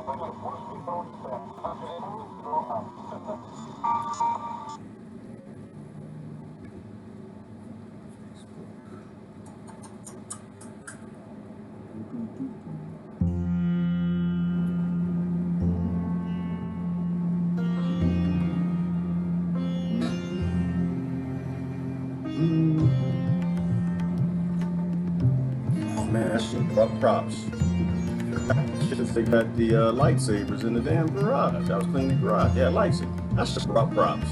Man, that shit brought props. Should have got the lightsabers in the damn garage. I was cleaning the garage. Yeah, lightsabers. That shit brought props.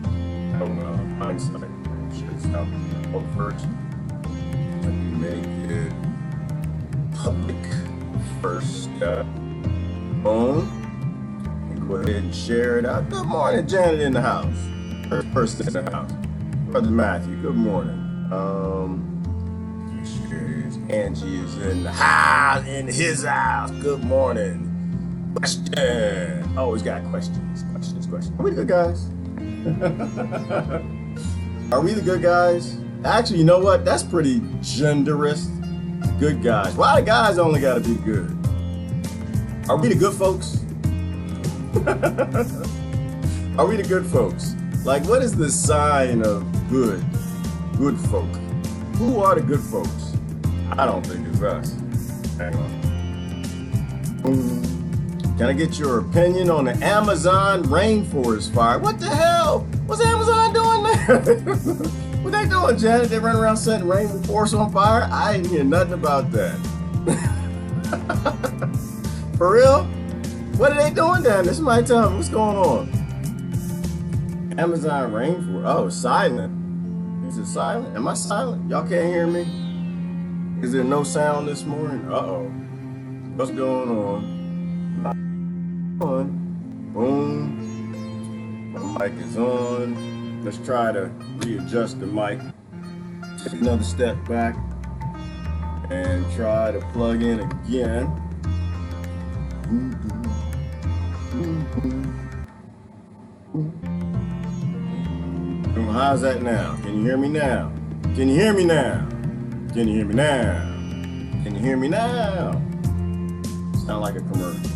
I don't know. Hindsight. Shit's out. Oh, first. Let me make it public first. Boom. And go ahead and share it out. Good morning, Janet in the house. First person in the house. Brother Matthew, good morning. Angie is in the house, in his house. Good morning. Question. Always got questions. Are we the good guys? Are we the good guys? Actually, you know what? That's pretty genderist. Good guys. Why the guys only gotta be good? Are we the good folks? Are we the good folks? Like, what is the sign of good folk? Who are the good folks? I don't think it's us. Hang on. Can I get your opinion on the Amazon rainforest fire? What the hell? What's Amazon doing there? What they doing, Janet? They run around setting rainforest on fire? I didn't hear nothing about that. For real? What are they doing down there? Somebody tell me what's going on. Amazon rainforest. Oh, it's silent. Is it silent? Am I silent? Y'all can't hear me? Is there no sound this morning? Uh-oh. What's going on? Boom. My mic is on. Let's try to readjust the mic. Take another step back and try to plug in again. How's that now? Can you hear me now? Can you hear me now? Can you hear me now? Can you hear me now? Sound like a commercial.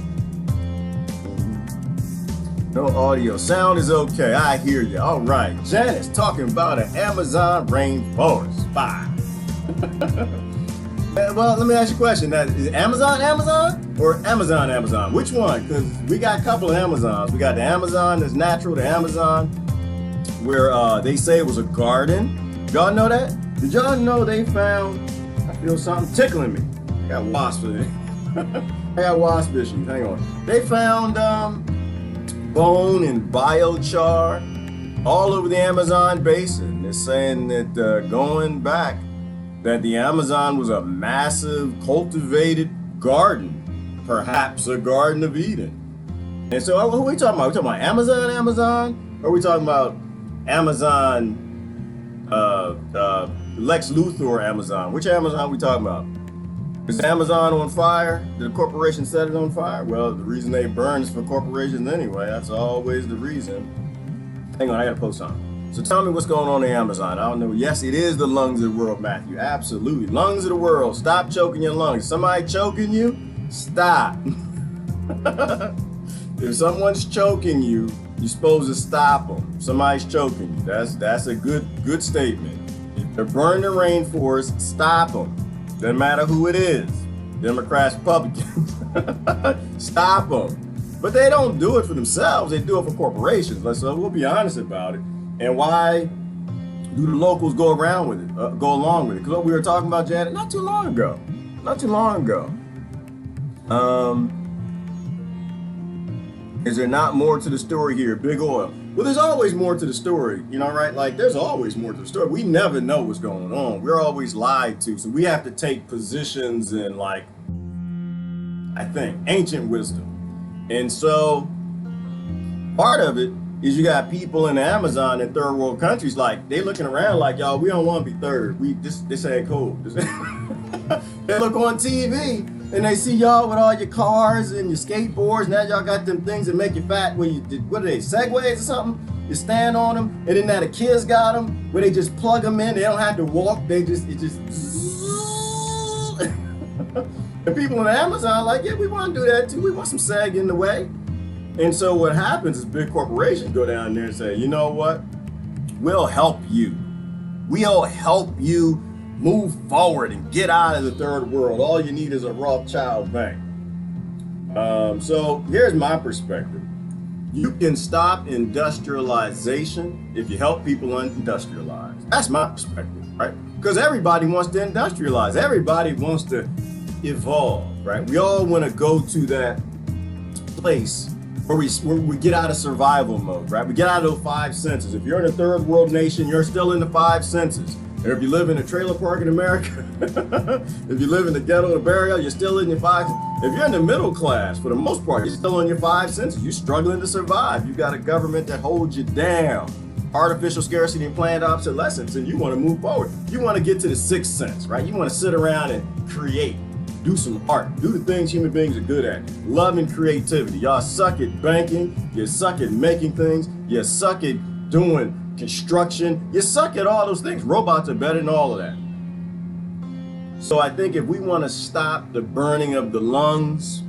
No audio. Sound is okay. I hear you. All right. Janet's talking about an Amazon rainforest fire. Well, let me ask you a question. Is it Amazon or Amazon? Which one? Because we got a couple of Amazons. We got the Amazon that's natural, the Amazon where they say it was a garden. Y'all know that? Did y'all know they found, I feel something tickling me. I got wasp in it. I got wasp issues. Hang on. They found bone and biochar all over the Amazon basin. They're saying that going back, that the Amazon was a massive cultivated garden, perhaps a Garden of Eden. And so who are we talking about? Are we talking about Amazon? Or are we talking about Amazon, Lex Luthor Amazon? Which Amazon are we talking about? Is Amazon on fire? Did the corporation set it on fire? Well, the reason they burn is for corporations anyway. That's always the reason. Hang on, I gotta post something. So tell me what's going on in Amazon. I don't know. Yes, it is the lungs of the world, Matthew. Absolutely. Lungs of the world. Stop choking your lungs. Somebody choking you? Stop. If someone's choking you, you're supposed to stop them. Somebody's choking you. That's a good statement. If they're burning the rainforest, stop them. Doesn't matter who it is. Democrats, Republicans. Stop them. But they don't do it for themselves. They do it for corporations. So we'll be honest about it. And why do the locals go along with it? Because what we were talking about, Janet, not too long ago. Is there not more to the story here? Big oil. Well, there's always more to the story, you know, right? Like, there's always more to the story. We never know what's going on. We're always lied to. So we have to take positions in, like, I think, ancient wisdom. And so part of it is you got people in the Amazon in third world countries, like, they looking around like, y'all, we don't want to be third. This ain't cool. They look on TV and they see y'all with all your cars and your skateboards. Now y'all got them things that make you fat. What are they, Segways or something? You stand on them, and then now the kids got them where they just plug them in. They don't have to walk. It just And people in Amazon like, yeah, we want to do that too. We want some sag in the way. And so what happens is big corporations go down there and say, you know what? We'll help you. We'll help you move forward and get out of the third world. All you need is a Rothschild bank. So here's my perspective. You can stop industrialization if you help people unindustrialize. That's my perspective, right? Because everybody wants to industrialize. Everybody wants to evolve, right? We all want to go to that place where we get out of survival mode, right? We get out of those five senses. If you're in a third world nation, you're still in the five senses. And if you live in a trailer park in America, if you live in the ghetto or burial, you're still in your five. If you're in the middle class, for the most part, you're still in your five senses. You're struggling to survive. You got a government that holds you down. Artificial scarcity and planned obsolescence, and you want to move forward. You want to get to the sixth sense, right? You want to sit around and create, do some art, do the things human beings are good at. Love and creativity. Y'all suck at banking. You suck at making things. You suck at doing construction. You suck at all those things. Robots are better than all of that. So I think if we want to stop the burning of the lungs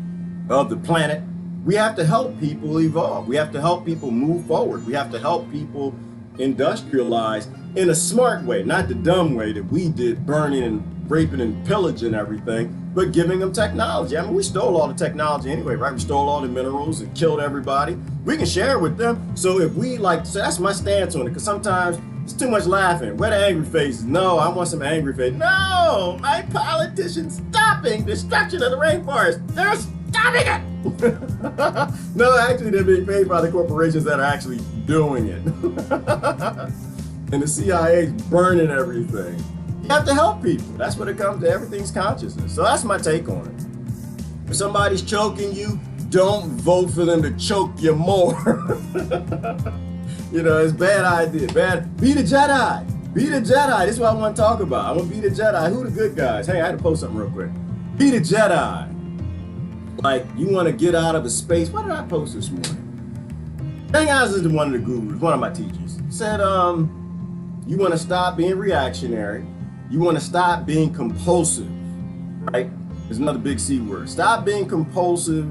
of the planet, we have to help people evolve. We have to help people move forward. We have to help people industrialize in a smart way, not the dumb way that we did, burning and raping and pillaging everything, but giving them technology. I mean, we stole all the technology anyway, right? We stole all the minerals and killed everybody. We can share it with them. So if we so that's my stance on it, because sometimes it's too much laughing. Where the angry faces? No, I want some angry face. No, my politicians stopping destruction of the rainforest. They're stopping it. No, actually, they're being paid by the corporations that are actually doing it. And the CIA's burning everything. You have to help people. That's what it comes to. Everything's consciousness. So that's my take on it. If somebody's choking you, don't vote for them to choke you more. You know, it's a bad idea. Be the Jedi. Be the Jedi. This is what I want to talk about. I want to be the Jedi. Who the good guys? Hey, I had to post something real quick. Be the Jedi. Like, you want to get out of a space. What did I post this morning? Dang, I was one of the gurus, one of my teachers. Said, you want to stop being reactionary. You want to stop being compulsive, right? There's another big C word. Stop being compulsive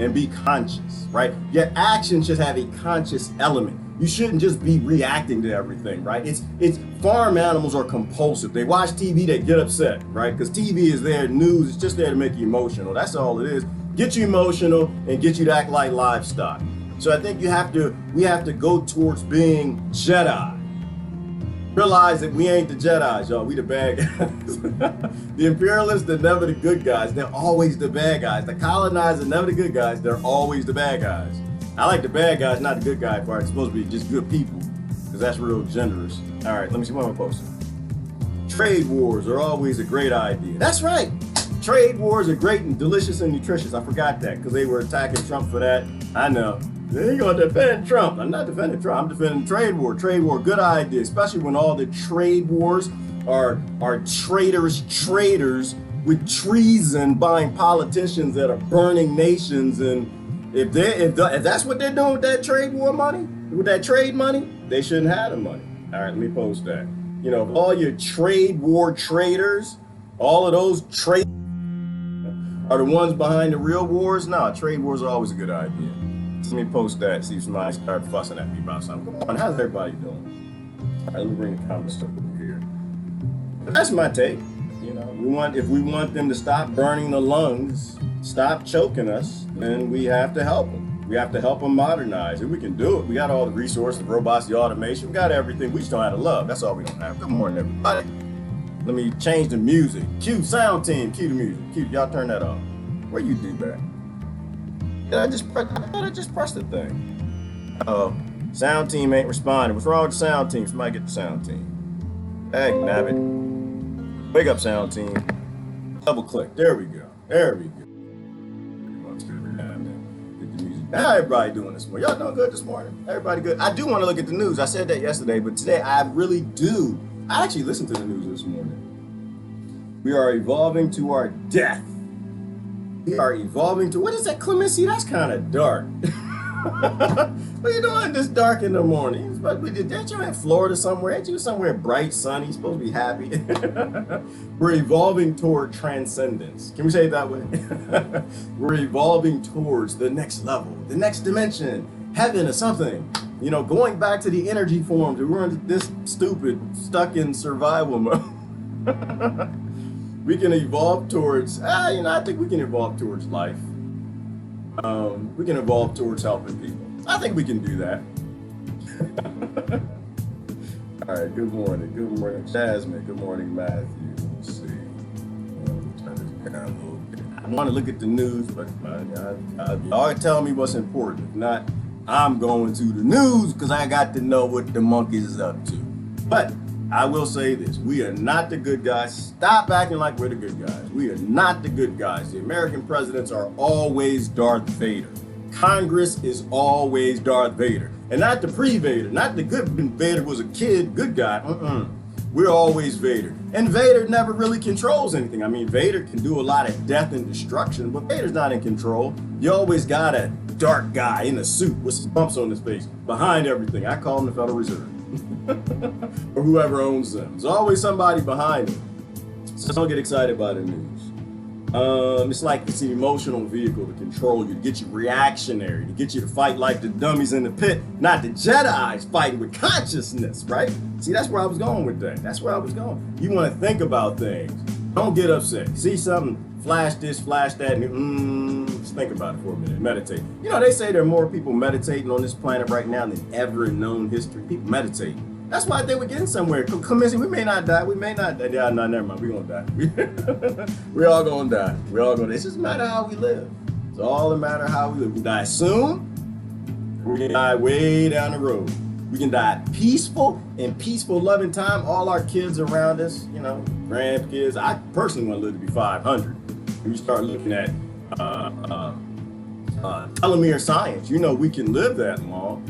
and be conscious, right? Your actions should have a conscious element. You shouldn't just be reacting to everything, right? It's farm animals are compulsive. They watch TV, they get upset, right? Because TV is their news, it's just there to make you emotional. That's all it is. Get you emotional and get you to act like livestock. So I think we have to go towards being Jedi. Realize that we ain't the Jedis, y'all. We the bad guys. The Imperialists, they're never the good guys. They're always the bad guys. The colonizers are never the good guys. They're always the bad guys. I like the bad guys, not the good guy part. It's supposed to be just good people, because that's real generous. All right, let me see what I'm posting. Trade wars are always a great idea. That's right. Trade wars are great and delicious and nutritious. I forgot that because they were attacking Trump for that. I know. They ain't gonna defend Trump. I'm not defending Trump. I'm defending trade war. Trade war, good idea, especially when all the trade wars are traitors with treason buying politicians that are burning nations. And if that's what they're doing with that trade war money, with that trade money, they shouldn't have the money. All right, let me post that. You know, all your trade war traitors, all of those trade are the ones behind the real wars. Nah, trade wars are always a good idea. Let me post that, see if somebody start fussing at me about something. Come on, how's everybody doing? All right, let me bring the comments up over here. But that's my take. You know, if we want them to stop burning the lungs, stop choking us, then we have to help them. We have to help them modernize. If we can do it, we got all the resources, the robots, the automation, we got everything. We just don't have to love. That's all we don't have. Good morning, everybody. Let me change the music. Cue sound team, cue the music. Cue, y'all turn that off. Where you do that? I thought I just pressed the thing. Uh-oh. Sound team ain't responding. What's wrong with the sound team? Somebody get the sound team. Heck, nabbit. Wake up, sound team. Double click. There we go. There we go. Get the music. How everybody doing this morning? Y'all doing good this morning? Everybody good? I do want to look at the news. I said that yesterday, but today I really do. I actually listened to the news this morning. We are evolving to our death. We are evolving to, what is that, clemency? That's kind of dark. What are you doing this dark in the morning? Aren't you in Florida somewhere? Ain't you somewhere bright, sunny? You're supposed to be happy. We're evolving toward transcendence. Can we say it that way? We're evolving towards the next level, the next dimension, heaven or something. You know, going back to the energy forms. We weren't this stupid, stuck in survival mode. We can evolve towards, I think we can evolve towards life. We can evolve towards helping people. I think we can do that. All right, good morning. Good morning, Jasmine. Good morning, Matthew. Let's see. Turn this down a little bit. I want to look at the news, but y'all tell me what's important. If not, I'm going to the news because I got to know what the monkeys is up to. But I will say this, we are not the good guys. Stop acting like we're the good guys. We are not the good guys. The American presidents are always Darth Vader. Congress is always Darth Vader. And not the pre-Vader, not the good Vader who was a kid, good guy. We're always Vader. And Vader never really controls anything. I mean, Vader can do a lot of death and destruction, but Vader's not in control. You always got a dark guy in a suit with some bumps on his face behind everything. I call him the Federal Reserve. Or whoever owns them. There's always somebody behind them. So don't get excited by the news. It's like it's an emotional vehicle to control you, to get you reactionary, to get you to fight like the dummies in the pit, not the Jedi's fighting with consciousness, right? See, that's where I was going with that. That's where I was going. You want to think about things. Don't get upset. See something, flash this, flash that, and just think about it for a minute. Meditate. You know, they say there are more people meditating on this planet right now than ever in known history. People meditate. That's why I think we're getting somewhere. Commission, we may not die. We may not die. Yeah, no, never mind. We're going to die. We're all going to die. We're all going to. It's just a matter of how we live. It's all a matter of how we live. We die soon. We can die way down the road. We can die peaceful, in peaceful, loving time. All our kids around us, you know, grandkids. I personally want to live to be 500. When you start looking at telomere science, you know, we can live that long.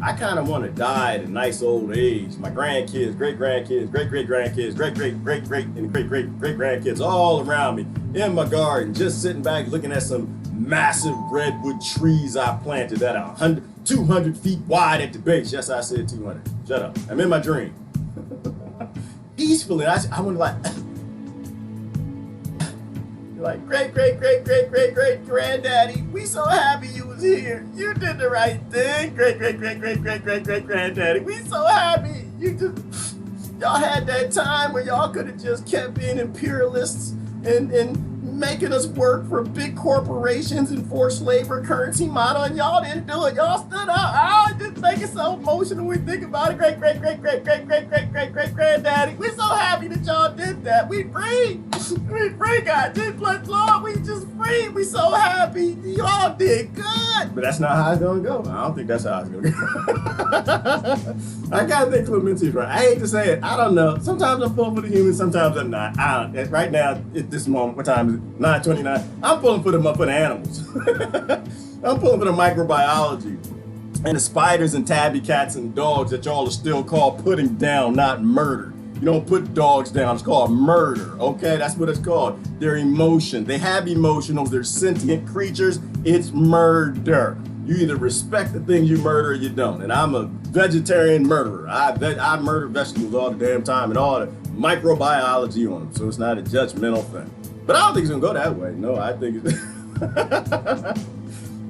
I kind of want to die at a nice old age. My grandkids, great-grandkids, great-great-grandkids, great-great-great-great, and great-great-great-grandkids all around me in my garden, just sitting back looking at some massive redwood trees I planted that are 200 feet wide at the base. Yes, I said 200. Shut up. I'm in my dream. Peacefully, I want to like, great granddaddy, we so happy you was here. You did the right thing. Great granddaddy, we so happy. Y'all had that time where y'all could have just kept being imperialists and making us work for big corporations and forced labor currency model, and y'all didn't do it. Y'all stood up. Oh, it just make it so emotional when we think about it. Great granddaddy. We're so happy that y'all did that. We free. We free, God. Just blood Lord, we just free. We so happy. Y'all did good. But that's not how it's gonna go. I don't think that's how it's gonna go. I gotta think Clementi's right. I hate to say it. I don't know. Sometimes I'm pulling for the humans, sometimes I'm not. Right now, at this moment, what time is it? 9:29. I'm pulling for the animals. I'm pulling for the microbiology and the spiders and tabby cats and dogs that y'all are still called putting down, not murder. You don't put dogs down, it's called murder, okay? That's what it's called. They're emotion. They have emotionals, they're sentient creatures. It's murder. You either respect the thing you murder or you don't. And I'm a vegetarian murderer. I murder vegetables all the damn time and all the microbiology on them. So it's not a judgmental thing. But I don't think it's gonna go that way. No, I think it's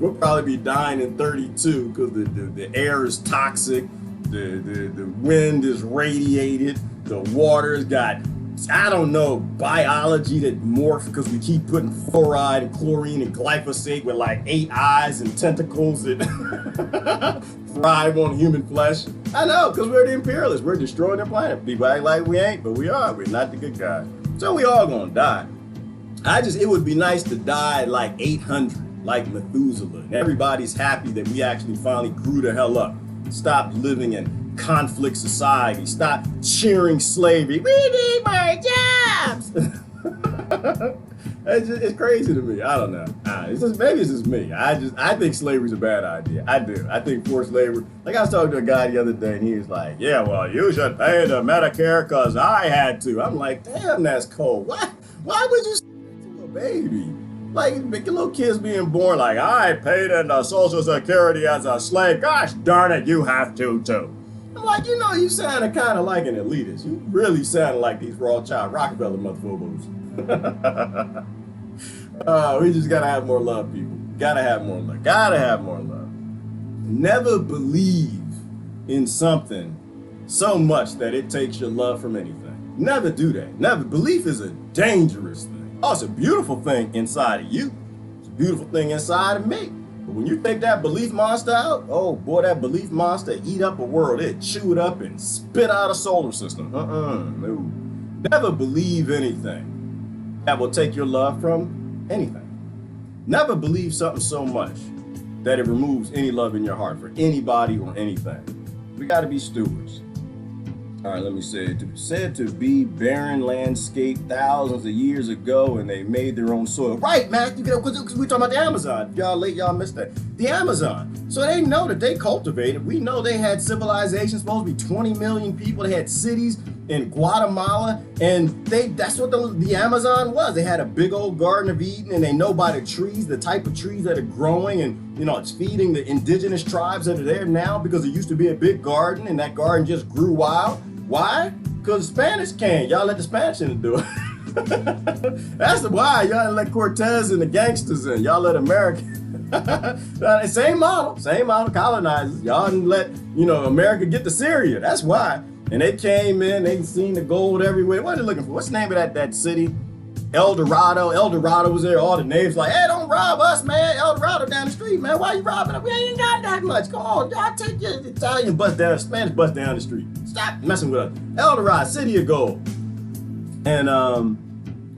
we'll probably be dying in 32 because the air is toxic, the wind is radiated, the water's got, I don't know, biology that morphs because we keep putting fluoride and chlorine and glyphosate with like 8 eyes and tentacles that thrive on human flesh. I know, because we're the imperialists. We're destroying the planet. People act like we ain't, but we are. We're not the good guys. So we all gonna die. It would be nice to die at like 800, like Methuselah. And everybody's happy that we actually finally grew the hell up. Stop living in conflict society. Stop cheering slavery. We need more jobs. It's crazy to me. I don't know. Maybe it's just me. I think slavery's a bad idea. I do. I think forced labor. Like I was talking to a guy the other day, and he was like, "Yeah, well, you should pay the Medicare because I had to." I'm like, "Damn, that's cold. Why would you say that to a baby? Like little kids being born like, I paid into Social Security as a slave. Gosh darn it, you have to too. I'm like, you sounded kind of like an elitist. You really sounded like these Rothschild Rockefeller motherfuckers. We just gotta have more love, people. Gotta have more love. Gotta have more love. Never believe in something so much that it takes your love from anything. Never do that. Never. Belief is a dangerous thing. Oh, it's a beautiful thing inside of you. It's a beautiful thing inside of me. But when you take that belief monster out, oh boy, that belief monster eat up a world. It chew it up and spit out a solar system. No. Never believe anything that will take your love from anything. Never believe something so much that it removes any love in your heart for anybody or anything. We got to be stewards. All right, let me say it. Said to be barren landscape thousands of years ago, and they made their own soil. Right, Mac, because we're talking about the Amazon. Y'all late, y'all missed that. The Amazon. So they know that they cultivated. We know they had civilization, supposed to be 20 million people. They had cities in Guatemala, and that's what the Amazon was. They had a big old Garden of Eden, and they know by the trees, the type of trees that are growing, and it's feeding the indigenous tribes that are there now because it used to be a big garden, and that garden just grew wild. Why? Because the Spanish came. Y'all let the Spanish in to do it. That's the why. Y'all let Cortez and the gangsters in. Y'all let America. Same model, colonizers. Y'all didn't let, America get to Syria. That's why. And they came in, they seen the gold everywhere. What are they looking for? What's the name of that city? El Dorado. El Dorado was there. All the neighbors like, hey, don't rob us, man. El Dorado down the street, man. Why you robbing us? We ain't got that much. Come on, y'all take your Italian bus down, Spanish bus down the street. Stop messing with us. El Dorado, city of gold. And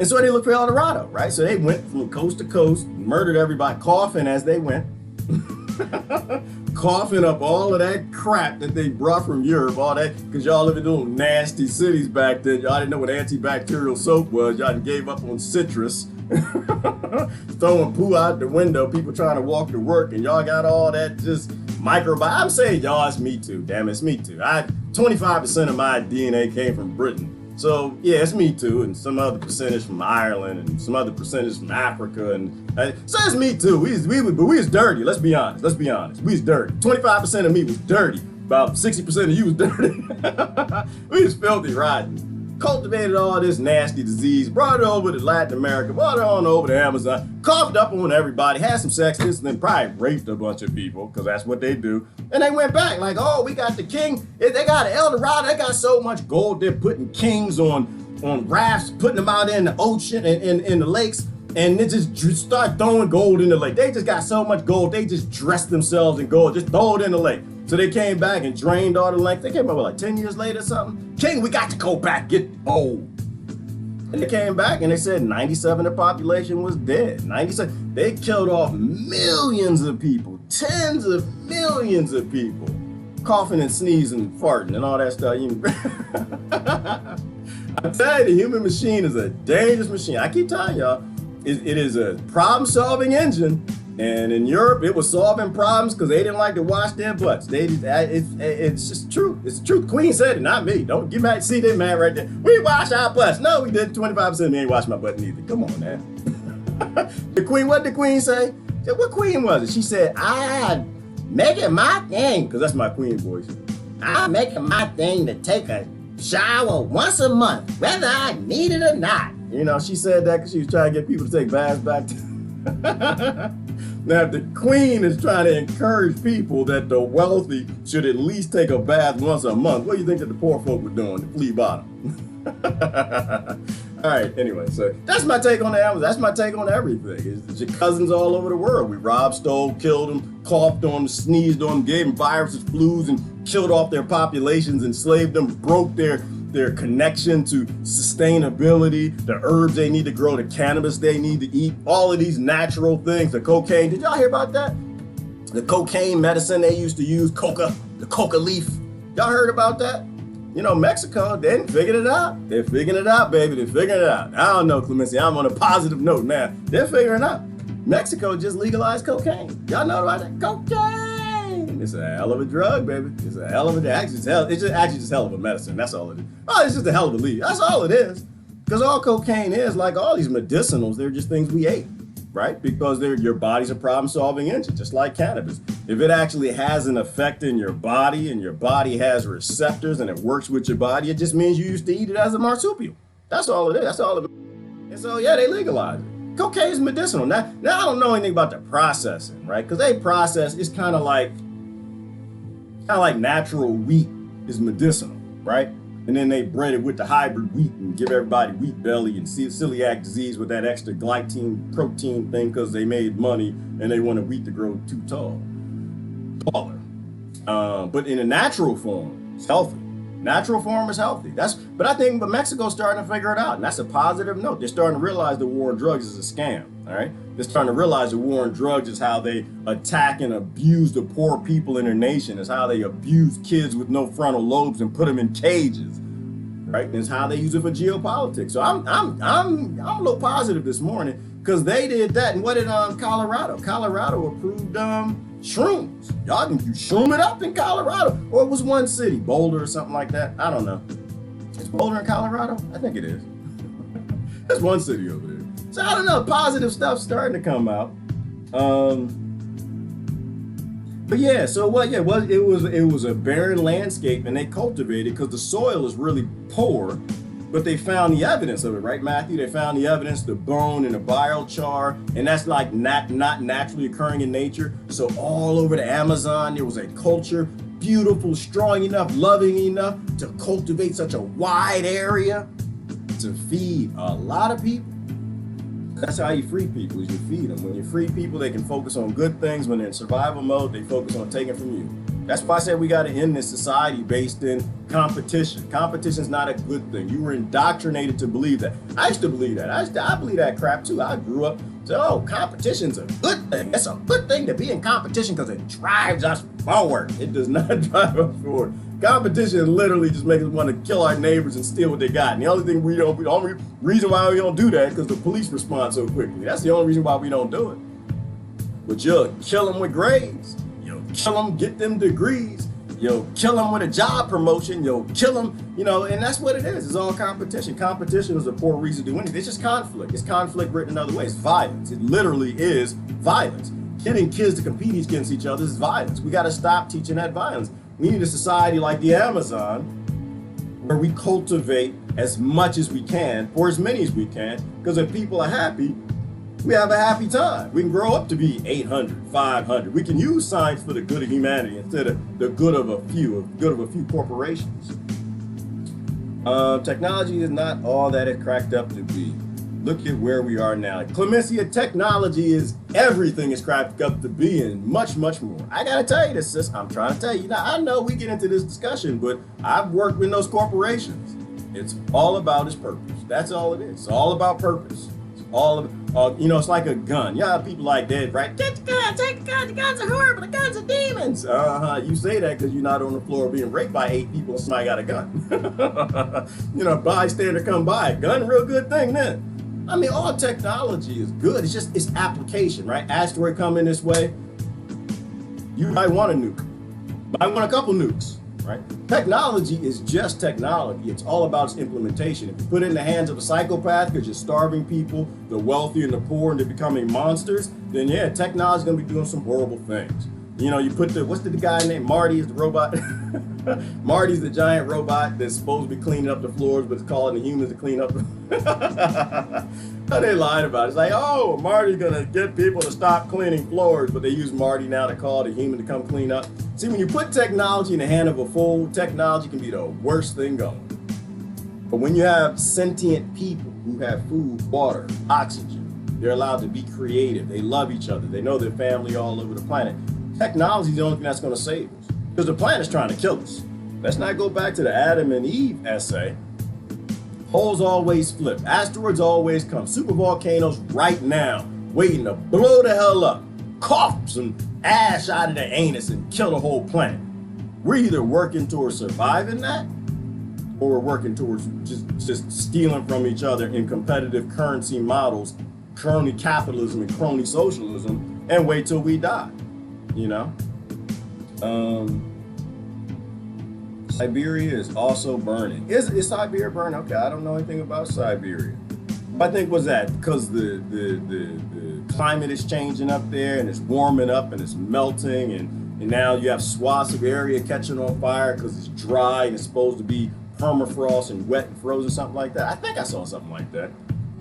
so they looked for El Dorado, right? So they went from coast to coast, murdered everybody, coughing as they went. Coughing up all of that crap that they brought from Europe, all that, because y'all live in little nasty cities back then. Y'all didn't know what antibacterial soap was. Y'all gave up on citrus. Throwing poo out the window, people trying to walk to work, and y'all got all that just microbiome. I'm saying y'all, it's me too. Damn, it's me too. 25% of my DNA came from Britain. So yeah, it's me too, and some other percentage from Ireland, and some other percentage from Africa, and so it's me too. But we was dirty. Let's be honest. We was dirty. 25% of me was dirty. About 60% of you was dirty. We was filthy, rotten. Cultivated all this nasty disease, brought it over to Latin America, brought it on over to Amazon, coughed up on everybody, had some sex, and then probably raped a bunch of people, because that's what they do. And they went back like, oh, we got the king. They got El Dorado. They got so much gold. They're putting kings on rafts, putting them out in the ocean and in the lakes, and they just start throwing gold in the lake. They just got so much gold. They just dressed themselves in gold, just throw it in the lake. So they came back and drained all the lake. They came up like 10 years later or something. King, we got to go back, get old. And they came back and they said 97% of the population was dead. 97. They killed off millions of people, tens of millions of people, coughing and sneezing and farting and all that stuff. I tell you, the human machine is a dangerous machine. I keep telling y'all, it is a problem-solving engine. And in Europe, it was solving problems because they didn't like to wash their butts. It's just true. It's the truth. Queen said it, not me. Don't get mad. See that man right there. We wash our butts. No, we didn't. 25% of me ain't wash my butt neither. Come on, man. The Queen, what did the Queen say? What Queen was it? She said, I make it my thing, because that's my Queen voice. I make it my thing to take a shower once a month, whether I need it or not. She said that because she was trying to get people to take baths back. Now, if the Queen is trying to encourage people that the wealthy should at least take a bath once a month, what do you think that the poor folk were doing to flea bottom? All right, anyway, so that's my take on the Amazon. That's my take on everything. It's your cousins all over the world. We robbed, stole, killed them, coughed on them, sneezed on them, gave them viruses, flus, and killed off their populations, enslaved them, broke their connection to sustainability, the herbs they need to grow, the cannabis they need to eat, all of these natural things, the cocaine. Did y'all hear about that? The cocaine medicine they used to use, the coca leaf. Y'all heard about that? Mexico, they figured it out. They're figuring it out, baby. They're figuring it out. I don't know, Clemency. I'm on a positive note now. They're figuring it out. Mexico just legalized cocaine. Y'all know about that? Cocaine. It's a hell of a drug, baby. It's a hell of a it's just hell of a medicine. That's all it is. Oh, it's just a hell of a leaf. That's all it is. Because all cocaine is, like all these medicinals, they're just things we ate. right? Because your body's a problem-solving engine, just like cannabis. If it actually has an effect in your body and your body has receptors and it works with your body, it just means you used to eat it as a marsupial. That's all it is. That's all it is. And so, yeah, they legalize it. Cocaine is medicinal. Now I don't know anything about the processing, right? Because they process, it's kind of like natural wheat is medicinal, right? And then they bred it with the hybrid wheat and give everybody wheat belly and celiac disease with that extra glycine protein thing because they made money and they wanted wheat to grow too taller. But in a natural form, it's healthy. Natural form is healthy. But I think Mexico's starting to figure it out, and that's a positive note. They're starting to realize the war on drugs is a scam. All right, they're starting to realize the war on drugs is how they attack and abuse the poor people in their nation. It's how they abuse kids with no frontal lobes and put them in cages. Right, and it's how they use it for geopolitics. So I'm a little positive this morning because they did that. And what did Colorado? Colorado approved shrooms. Y'all can shroom it up in Colorado, or it was one city, Boulder or something like that. I don't know. Is Boulder in Colorado? I think it is. There's one city over there. So I don't know. Positive stuff starting to come out. But yeah, so what? Yeah, it was a barren landscape, and they cultivated because the soil is really poor. But they found the evidence of it, right, Matthew? They found the evidence, the bone and the biochar, and that's like not naturally occurring in nature. So all over the Amazon, there was a culture, beautiful, strong enough, loving enough to cultivate such a wide area to feed a lot of people. That's how you free people, is you feed them. When you free people, they can focus on good things. When they're in survival mode, they focus on taking from you. That's why I said we got to end this society based in competition. Competition is not a good thing. You were indoctrinated to believe that. I used to believe that. I believe that crap too. I grew up saying, oh, competition's a good thing. It's a good thing to be in competition because it drives us forward. It does not drive us forward. Competition literally just makes us want to kill our neighbors and steal what they got. And the only reason why we don't do that is because the police respond so quickly. That's the only reason why we don't do it. But you'll kill them with grades. You'll kill them, get them degrees. You'll kill them with a job promotion. You'll kill them, and that's what it is. It's all competition. Competition is a poor reason to do anything. It's just conflict. It's conflict written in other ways. Violence. It literally is violence. Getting kids to compete against each other is violence. We got to stop teaching that violence. We need a society like the Amazon where we cultivate as much as we can for as many as we can, because if people are happy, we have a happy time. We can grow up to be 800, 500. We can use science for the good of humanity instead of the good of a few corporations. Technology is not all that it's cracked up to be. Look at where we are now. Clemencia, technology is everything it's cracked up to be and much, much more. I gotta tell you this, sis. I'm trying to tell you. Now, I know we get into this discussion, but I've worked with those corporations. It's all about its purpose. That's all it is. It's all about purpose. It's all it's like a gun. Yeah, people like that, right? Get the gun, take the gun. The guns are horrible. The guns are demons. You say that because you're not on the floor being raped by 8 people and somebody got a gun. Bystander come by. Gun, real good thing then. I mean, all technology is good. It's just its application, right? Asteroid coming this way. You might want a nuke. Might want a couple nukes, right? Technology is just technology. It's all about its implementation. If you put it in the hands of a psychopath because you're starving people, the wealthy and the poor, and they're becoming monsters, then yeah, technology's gonna be doing some horrible things. You put what's the guy named Marty is the robot? Marty's the giant robot that's supposed to be cleaning up the floors, but it's calling the humans to clean up they lied about it. It's like, oh, Marty's gonna get people to stop cleaning floors, but they use Marty now to call the human to come clean up. See, when you put technology in the hand of a fool, technology can be the worst thing going. But when you have sentient people who have food, water, oxygen, they're allowed to be creative, they love each other, they know their family all over the planet. Technology is the only thing that's going to save us, because the planet's trying to kill us. Let's not go back to the Adam and Eve essay. Holes always flip. Asteroids always come. Supervolcanoes right now, waiting to blow the hell up. Cough some ash out of the anus and kill the whole planet. We're either working towards surviving that, or we're working towards just stealing from each other in competitive currency models, crony capitalism and crony socialism, and wait till we die. Siberia is also burning. Is Siberia burning? Okay, I don't know anything about Siberia. I think was that because the climate is changing up there and it's warming up and it's melting, and now you have swaths of area catching on fire because it's dry and it's supposed to be permafrost and wet and frozen, something like that. I think I saw something like that.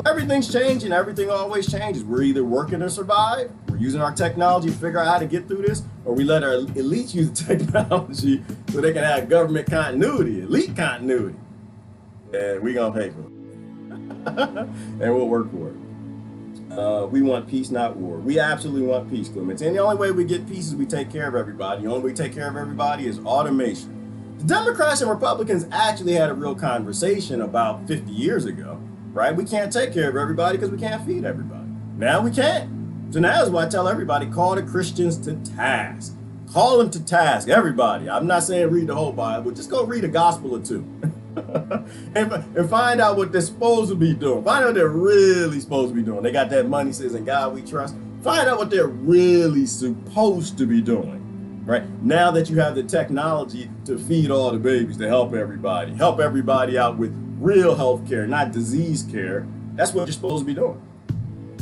Everything's changing. Everything always changes. We're either working to survive, we're using our technology to figure out how to get through this, or we let our elites use the technology so they can have government continuity, elite continuity. And we're going to pay for it. And we'll work for it. We want peace, not war. We absolutely want peace, Clements. And the only way we get peace is we take care of everybody. The only way we take care of everybody is automation. The Democrats and Republicans actually had a real conversation about 50 years ago. Right? We can't take care of everybody because we can't feed everybody. Now we can. So now is why I tell everybody, call the Christians to task. Call them to task, everybody. I'm not saying read the whole Bible, just go read a gospel or two. and find out what they're supposed to be doing. Find out what they're really supposed to be doing. They got that money, says, in God we trust. Find out what they're really supposed to be doing. Right? Now that you have the technology to feed all the babies, to help everybody out with real health care, not disease care. That's what you're supposed to be doing.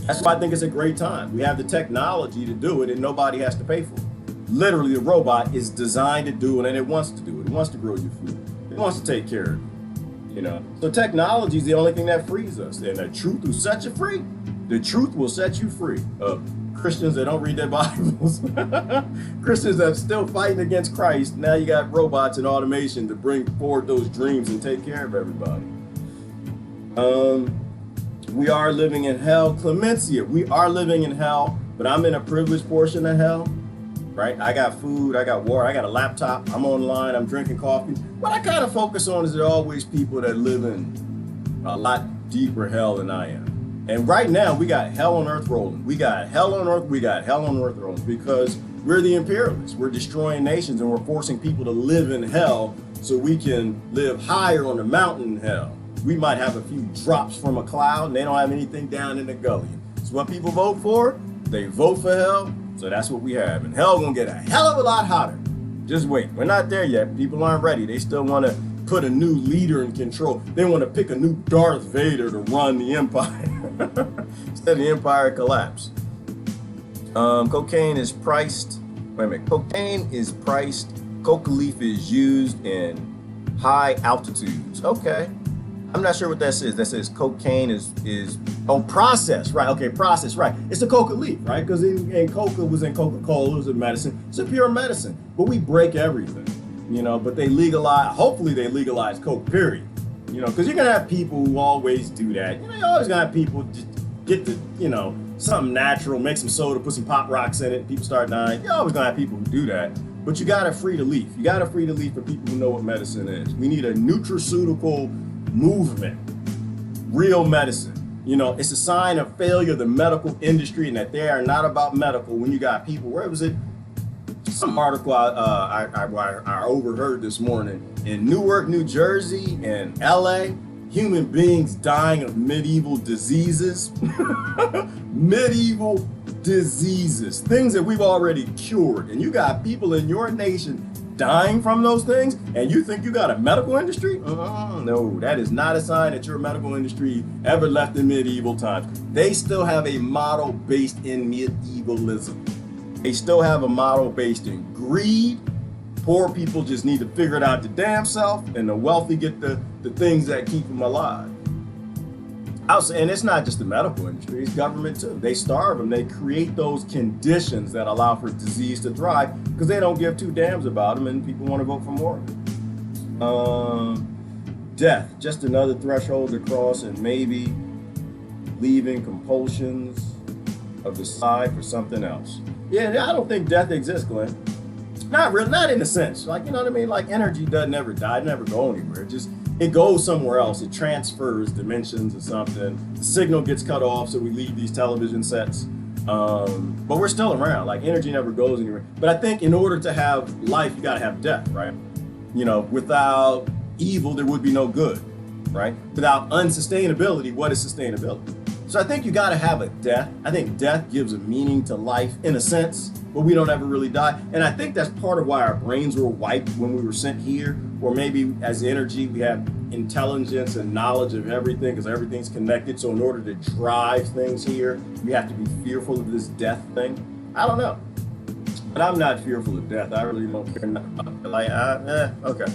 That's why I think it's a great time. We have the technology to do it and nobody has to pay for it. Literally, the robot is designed to do it and it wants to do it. It wants to grow your food. It wants to take care of you. So technology is the only thing that frees us. And the truth will set you free. The truth will set you free. Christians that don't read their Bibles, Christians that are still fighting against Christ. Now you got robots and automation to bring forward those dreams and take care of everybody. We are living in hell. Clemencia, we are living in hell, but I'm in a privileged portion of hell, right? I got food, I got water, I got a laptop, I'm online, I'm drinking coffee. What I kind of focus on is there are always people that live in a lot deeper hell than I am. And right now, we got hell on earth rolling. We got hell on earth, rolling because we're the imperialists. We're destroying nations and we're forcing people to live in hell so we can live higher on the mountain in hell. We might have a few drops from a cloud and they don't have anything down in the gully. So what people vote for? They vote for hell. So that's what we have. And hell gonna get a hell of a lot hotter. Just wait. We're not there yet. People aren't ready. They still want to put a new leader in control. They want to pick a new Darth Vader to run the empire. Instead of the empire collapse. Cocaine is priced. Wait a minute. Cocaine is priced. Coca leaf is used in high altitudes. Okay. I'm not sure what that says. That says cocaine is processed, right? Okay, processed, right. It's a coca leaf, right? Because in coca was in Coca-Cola, it was a medicine. It's a pure medicine. But we break everything, but they hopefully they legalize coke, period. Because you're going to have people who always do that. You're always going to have people just get the, something natural, make some soda, put some pop rocks in it, people start dying. You're always going to have people who do that. But you got to free the leaf. You got to free the leaf for people who know what medicine is. We need a nutraceutical movement, real medicine. It's a sign of failure of the medical industry and that they are not about medical when you got people, where was it? Some article I overheard this morning in Newark, New Jersey and LA, human beings dying of medieval diseases. Medieval diseases, things that we've already cured. And you got people in your nation dying from those things, and you think you got a medical industry? No, that is not a sign that your medical industry ever left in medieval times. They still have a model based in medievalism. They still have a model based in greed. Poor people just need to figure it out the damn self, and the wealthy get the things that keep them alive. And it's not just the medical industry, it's government too. They starve them. They create those conditions that allow for disease to thrive because they don't give two damns about them and people want to vote for more of it. Death, just another threshold to cross and maybe leaving compulsions of the side for something else. Yeah, I don't think death exists, Glenn. Not really, not in a sense. Like, you know what I mean? Like energy doesn't ever die, it never go anywhere. It goes somewhere else. It transfers dimensions or something. The signal gets cut off, so we leave these television sets. But we're still around. Like energy never goes anywhere. But I think in order to have life, you gotta have death, right? Without evil, there would be no good, right? Without unsustainability, what is sustainability? So I think you got to have a death. I think death gives a meaning to life in a sense, but we don't ever really die. And I think that's part of why our brains were wiped when we were sent here, or maybe as energy, we have intelligence and knowledge of everything because everything's connected. So in order to drive things here, we have to be fearful of this death thing. I don't know. But I'm not fearful of death. I really don't care nothing about it. Like, okay.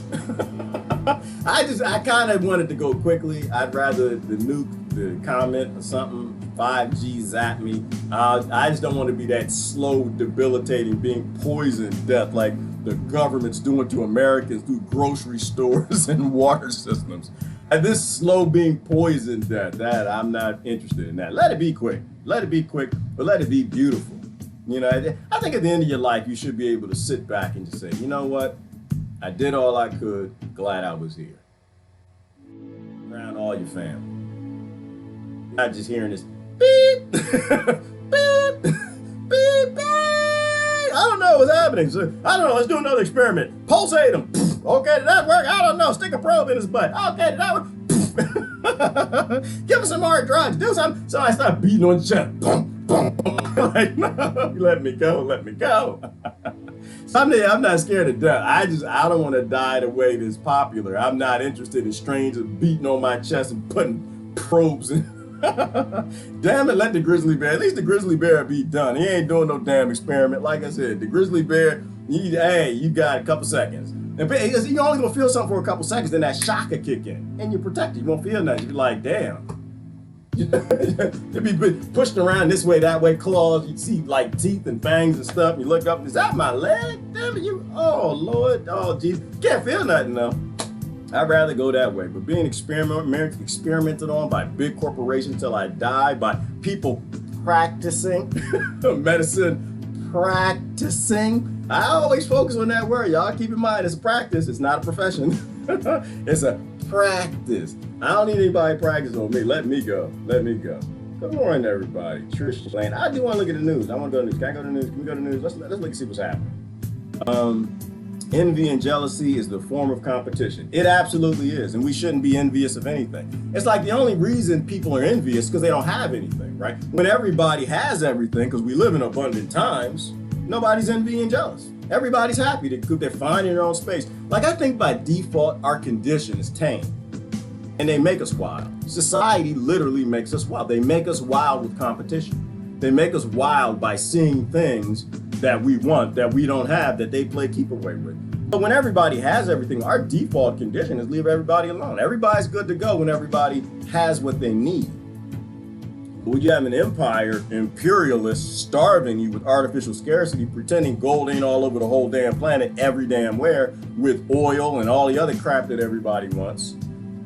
I kind of wanted to go quickly. I'd rather the nuke, the comment or something, 5G zap me. I just don't want to be that slow, debilitating, being poisoned death like the government's doing to Americans through grocery stores and water systems. And this slow being poisoned death, that I'm not interested in that. Let it be quick. Let it be quick, but let it be beautiful. You know, I think at the end of your life, you should be able to sit back and just say, you know what? I did all I could. Glad I was here. Around all your family. Not just hearing this beep, beep, beep, beep. I don't know what's happening. So, I don't know. Let's do another experiment. Pulsate him. Okay, did that work? I don't know. Stick a probe in his butt. Okay, did that work? Give him some more drugs. Do something. Somebody start beating on his chest. Like, no, let me go, let me go. Someday I'm not scared of death. I don't want to die the way that's popular. I'm not interested in strangers beating on my chest and putting probes in. Damn it, let the grizzly bear, at least the grizzly bear be done. He ain't doing no damn experiment. Like I said, the grizzly bear, you got a couple seconds. And you're only gonna feel something for a couple seconds, then that shock will kick in. And you're protected, you won't feel nothing. You're like, damn. You'd be pushed around this way, that way, claws. You'd see like teeth and fangs and stuff. And you look up, is that my leg? Damn it, oh Lord, oh geez. Can't feel nothing though. I'd rather go that way. But being experimented on by big corporations till I die, by people practicing medicine, practicing. I always focus on that word, y'all. Keep in mind, it's a practice. It's not a profession. It's a practice. I don't need anybody practice on me. Let me go. Let me go. Good morning, everybody. Trish Lane. I do want to look at the news. I want to go to the news. Can I go to the news? Can we go to the news? Let's look and see what's happening. Envy and jealousy is the form of competition. It absolutely is, and we shouldn't be envious of anything. It's like the only reason people are envious because they don't have anything, right? When everybody has everything, because we live in abundant times, nobody's envy and jealous. Everybody's happy. They're fine in their own space. Like, I think by default, our condition is tame. And they make us wild. Society literally makes us wild. They make us wild with competition. They make us wild by seeing things that we want, that we don't have, that they play keep away with. But when everybody has everything, our default condition is leave everybody alone. Everybody's good to go when everybody has what they need. But when you have an empire, imperialist, starving you with artificial scarcity, pretending gold ain't all over the whole damn planet every damn where, with oil and all the other crap that everybody wants,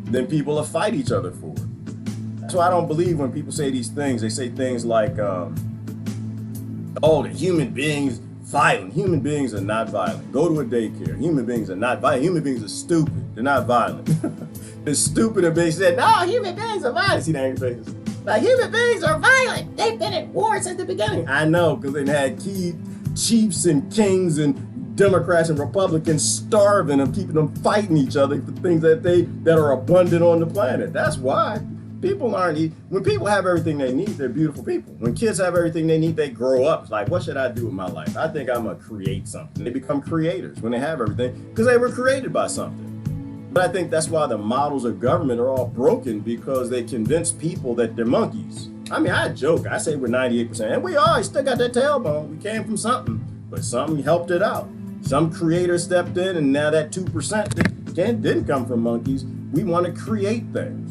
then people will fight each other for it. That's why I don't believe when people say these things. They say things like, oh, the human beings violent. Human beings are not violent. Go to a daycare. Human beings are not violent. Human beings are stupid. They're not violent. They're stupid if they said, no, human beings are violent. See the angry faces? Like, human beings are violent. They've been at war since the beginning. I know, because they had key chiefs and kings and Democrats and Republicans starving them, keeping them fighting each other for things that are abundant on the planet. That's why people aren't. When people have everything they need, they're beautiful people. When kids have everything they need, they grow up. It's like, what should I do with my life? I think I'm gonna create something. They become creators when they have everything because they were created by something. But I think that's why the models of government are all broken, because they convince people that they're monkeys. I mean, I joke. I say we're 98%, and we are. Still got that tailbone. We came from something, but something helped it out. Some creator stepped in, and now that 2% didn't come from monkeys. We want to create things.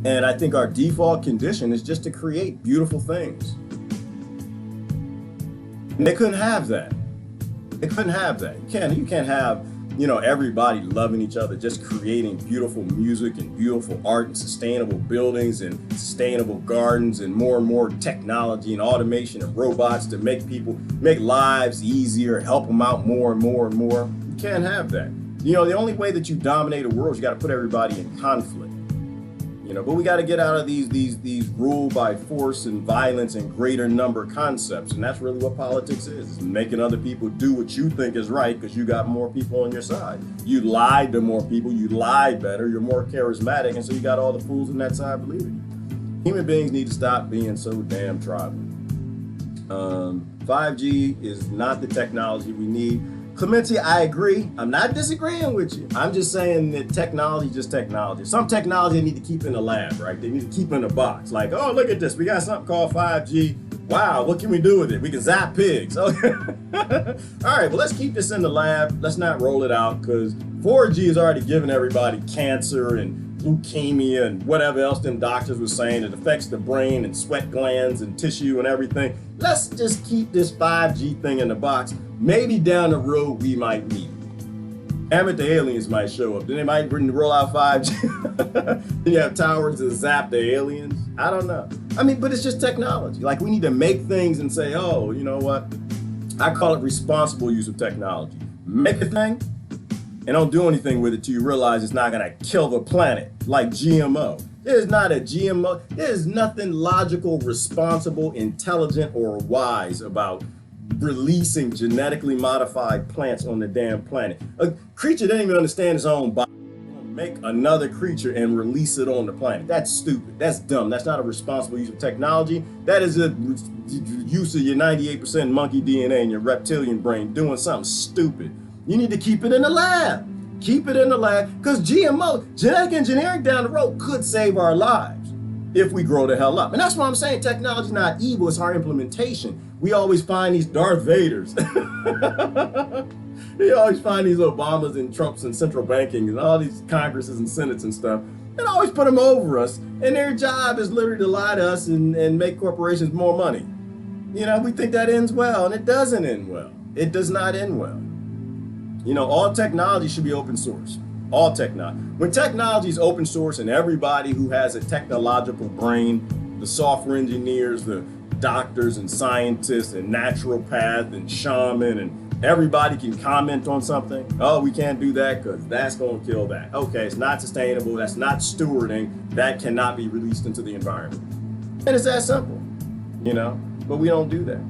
And I think our default condition is just to create beautiful things. And they couldn't have that. They couldn't have that. You can't have, everybody loving each other, just creating beautiful music and beautiful art and sustainable buildings and sustainable gardens and more technology and automation and robots to make lives easier, help them out more and more and more. You can't have that. The only way that you dominate a world is you got to put everybody in conflict. But we got to get out of these rule by force and violence and greater number concepts. And that's really what politics is making other people do what you think is right because you got more people on your side. You lied to more people, you lie better, you're more charismatic, and so you got all the fools on that side believing you. Human beings need to stop being so damn tribal. 5G is not the technology we need. Clemente, I agree. I'm not disagreeing with you. I'm just saying that technology is just technology. Some technology they need to keep in the lab, right? They need to keep in a box. Like, oh, look at this. We got something called 5G. Wow, what can we do with it? We can zap pigs. Okay. All right, well, let's keep this in the lab. Let's not roll it out because 4G is already giving everybody cancer and leukemia and whatever else them doctors were saying. It affects the brain and sweat glands and tissue and everything. Let's just keep this 5G thing in the box. Maybe down the road we might need it. Damn it, the aliens might show up. Then they might roll out 5G. Then you have towers to zap the aliens. I don't know. I mean, but it's just technology. Like we need to make things and say, oh, you know what? I call it responsible use of technology. Make a thing and don't do anything with it till you realize it's not gonna kill the planet, like GMO. There's not a GMO. There's nothing logical, responsible, intelligent, or wise about releasing genetically modified plants on the damn planet. A creature doesn't even understand its own body. Make another creature and release it on the planet. That's stupid. That's dumb. That's not a responsible use of technology. That is a use of your 98% monkey DNA and your reptilian brain doing something stupid. You need to keep it in the lab. Keep it in the lab because GMO, genetic engineering down the road could save our lives if we grow the hell up. And that's why I'm saying technology is not evil, it's our implementation. We always find these Darth Vaders. You always find these Obamas and Trumps and central banking and all these Congresses and Senates and stuff. And always put them over us. And their job is literally to lie to us and make corporations more money. You know, we think that ends well, and it doesn't end well. It does not end well. You know, all technology should be open source. All technology. When technology is open source and everybody who has a technological brain, the software engineers, the doctors and scientists and naturopath and shaman and everybody can comment on something. Oh, we can't do that because that's going to kill that. Okay, it's not sustainable. That's not stewarding. That cannot be released into the environment. And it's that simple, you know, but we don't do that.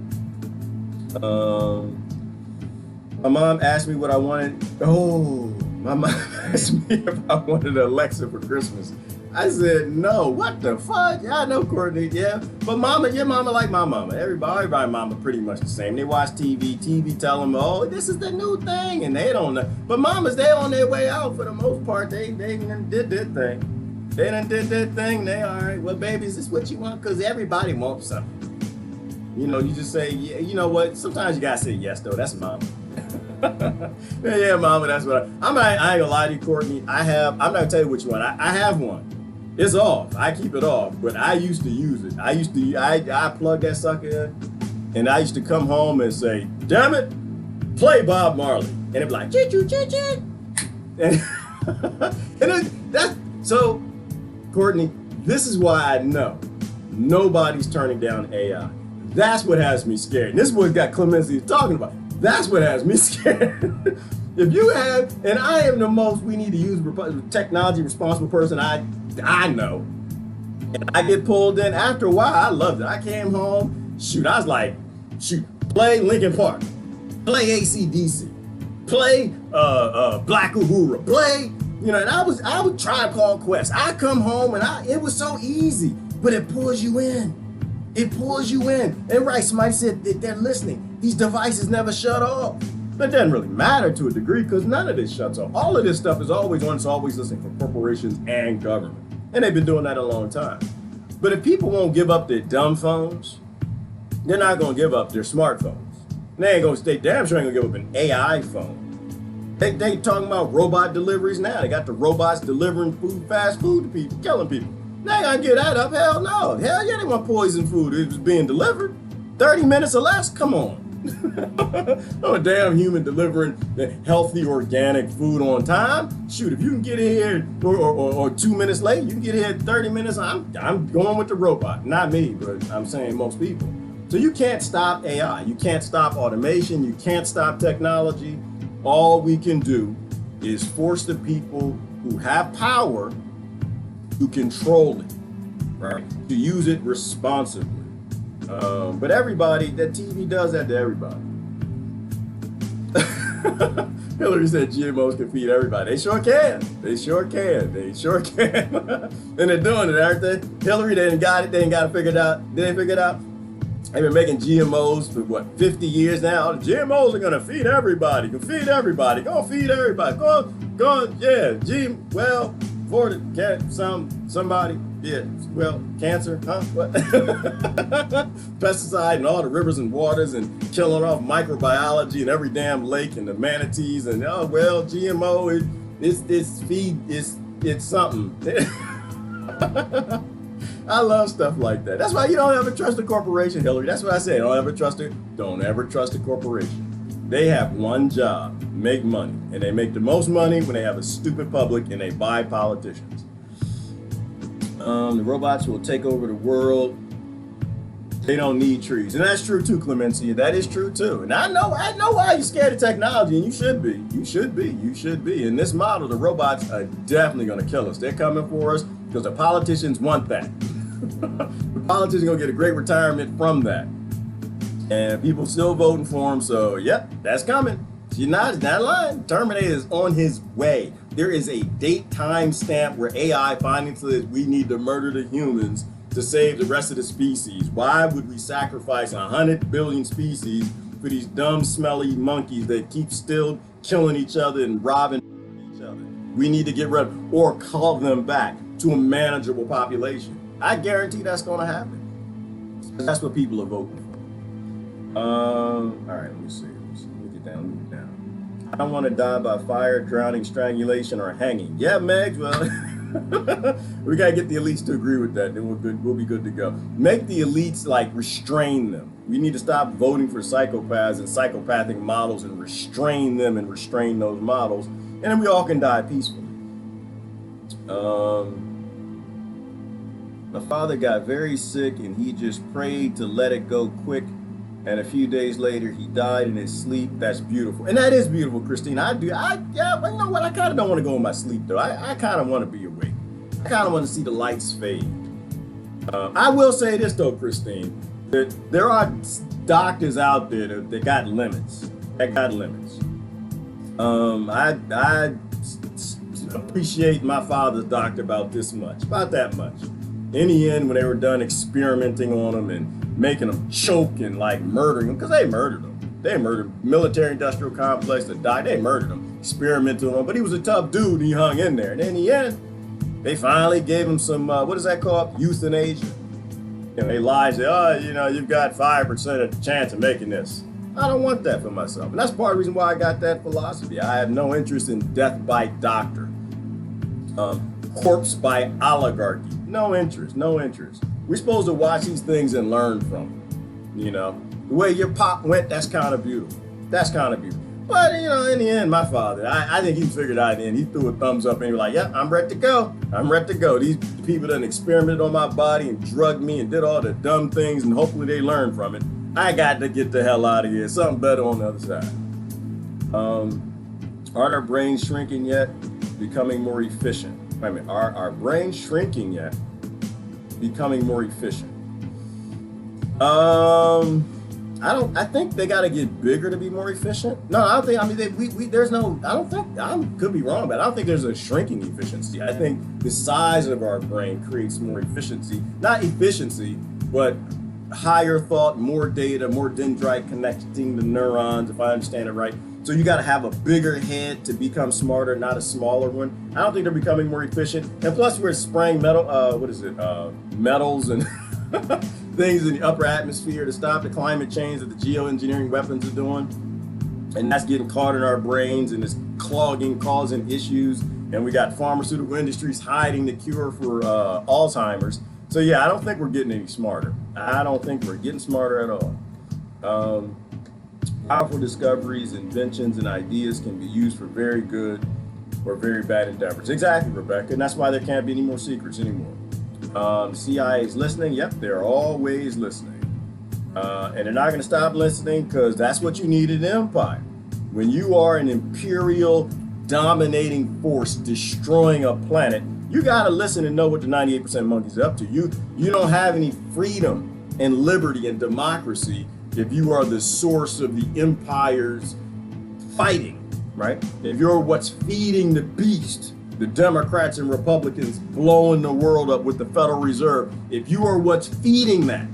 My mom asked me what I wanted. Oh, my mom asked me if I wanted an Alexa for Christmas. I said, no, what the fuck? Yeah, I know Courtney, yeah. But mama, your mama like my mama. Everybody mama pretty much the same. They watch TV tell them, oh, this is the new thing, and they don't know. But mamas, they on their way out for the most part. They done did their thing. They done did their thing. They all right. Well, baby, is this what you want? Because everybody wants something. You know, you just say, yeah, you know what? Sometimes you gotta say yes, though. That's mama. Yeah, mama, that's what I ain't gonna lie to you, Courtney. I'm not gonna tell you which one. I have one. It's off. I keep it off, but I used to use it. I plug that sucker in, and I used to come home and say, damn it, play Bob Marley. And it'd be like, choo choo choo choo. So, Courtney, this is why I know nobody's turning down AI. That's what has me scared. And this is what got Clemente talking about. That's what has me scared. If you have, and I am the most we need to use technology responsible person I know, and I get pulled in. After a while, I loved it. I came home, I was like, play Linkin Park, play AC/DC, play Black Uhura, play, you know, and I would Tribe Called Quest. I come home and it was so easy, but it pulls you in. It pulls you in. And right, somebody said that they're listening. These devices never shut off. But it doesn't really matter to a degree because none of this shuts off. All of this stuff is always on. It's always listening for corporations and government. And they've been doing that a long time. But if people won't give up their dumb phones, they're not going to give up their smartphones. They ain't going to stay damn sure ain't going to give up an AI phone. They talking about robot deliveries now. They got the robots delivering food, fast food to people, killing people. They ain't going to give that up. Hell no. Hell yeah, they want poison food. It was being delivered. 30 minutes or less? Come on. Oh, a damn human delivering healthy organic food on time. Shoot, if you can get in here or 2 minutes late, you can get here 30 minutes. I'm going with the robot. Not me, but I'm saying most people. So you can't stop AI. You can't stop automation. You can't stop technology. All we can do is force the people who have power to control it, right? To use it responsibly. But everybody, that TV does that to everybody. Hillary said GMOs can feed everybody. They sure can. They sure can. They sure can. And they're doing it, aren't they? Hillary, they ain't got it. They ain't got it figured out. They ain't figured out. They've been making GMOs for what, 50 years now? The GMOs are gonna feed everybody. Can feed everybody. Go feed everybody. Go, yeah. Well, for somebody. Yeah, well, cancer, huh? What? Pesticide and all the rivers and waters and killing off microbiology and every damn lake and the manatees and GMO it's something. I love stuff like that. That's why you don't ever trust a corporation, Hillary. That's what I say. Don't ever trust a corporation. They have one job, make money. And they make the most money when they have a stupid public and they buy politicians. The robots will take over the world. They don't need trees. And that's true too, Clemencia. That is true too. And I know why you're scared of technology, and you should be. You should be. In this model, the robots are definitely gonna kill us. They're coming for us because the politicians want that. The politicians are gonna get a great retirement from that. And people still voting for him, so yep, that's coming. She's not lying. Terminator is on his way. There is a date time stamp where AI finally says we need to murder the humans to save the rest of the species. Why would we sacrifice 100 billion species for these dumb, smelly monkeys that keep still killing each other and robbing each other? We need to get rid of or call them back to a manageable population. I guarantee that's going to happen. That's what people are voting for. All right, let me see. Look it down. I don't want to die by fire, drowning, strangulation, or hanging. Yeah, Megs, well, we got to get the elites to agree with that. Then we'll be good to go. Make the elites, restrain them. We need to stop voting for psychopaths and psychopathic models and restrain them and restrain those models. And then we all can die peacefully. My father got very sick and he just prayed to let it go quick. And a few days later, he died in his sleep. That's beautiful. And that is beautiful, Christine. But you know what? I kind of don't want to go in my sleep, though. I kind of want to be awake. I kind of want to see the lights fade. I will say this, though, Christine, that there are doctors out there that got limits. I appreciate my father's doctor about that much. In the end, when they were done experimenting on him and making them choke and murdering them, because they murdered them. They murdered military-industrial complex that died. They murdered him, experimented on him. But he was a tough dude. He hung in there. And in the end, they finally gave him some, what is that called? Euthanasia. They lied, say, you've got 5% of the chance of making this. I don't want that for myself. And that's part of the reason why I got that philosophy. I have no interest in death by doctor. Corpse by oligarchy. No interest. We're supposed to watch these things and learn from them. The way your pop went, that's kind of beautiful. But, in the end, my father, I think he figured out in the end. He threw a thumbs up and he was like, yeah, I'm ready to go. These people done experimented on my body and drugged me and did all the dumb things, and hopefully they learn from it. I got to get the hell out of here. Something better on the other side. Aren't our brains shrinking yet? Becoming more efficient. Are our brains shrinking yet? Becoming more efficient? I think they got to get bigger to be more efficient. No, I don't think. I could be wrong, but I don't think there's a shrinking efficiency. I think the size of our brain creates more efficiency. Not efficiency, but higher thought, more data, more dendrite connecting the neurons, if I understand it right. So you got to have a bigger head to become smarter, not a smaller one. I don't think they're becoming more efficient. And plus, we're spraying metals and things in the upper atmosphere to stop the climate change that the geoengineering weapons are doing. And that's getting caught in our brains and it's causing issues. And we got pharmaceutical industries hiding the cure for Alzheimer's. So yeah, I don't think we're getting any smarter. I don't think we're getting smarter at all. Powerful discoveries, inventions, and ideas can be used for very good or very bad endeavors. Exactly, Rebecca, and that's why there can't be any more secrets anymore. The CIA is listening. Yep, they're always listening. And they're not going to stop listening because that's what you need in an empire. When you are an imperial dominating force destroying a planet, you got to listen and know what the 98% monkeys are up to. You don't have any freedom and liberty and democracy if you are the source of the empire's fighting. right? If you're what's feeding the beast, the Democrats and Republicans blowing the world up with the Federal Reserve, if you are what's feeding that,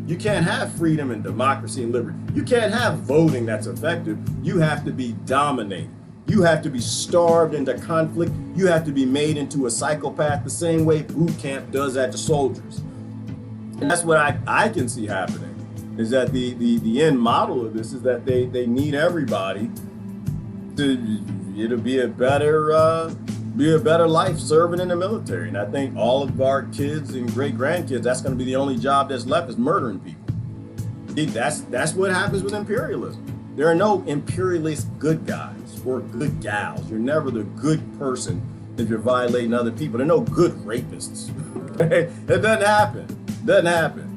you can't have freedom and democracy and liberty. You can't have voting that's effective. You have to be dominated. You have to be starved into conflict. You have to be made into a psychopath the same way boot camp does that to soldiers. And that's what I can see happening, is that the end model of this is that they need everybody it'll be a better life serving in the military. And I think all of our kids and great grandkids, that's going to be the only job that's left, is murdering people. That's what happens with imperialism. There are no imperialist good guys or good gals. You're never the good person if you're violating other people. There are no good rapists. It doesn't happen.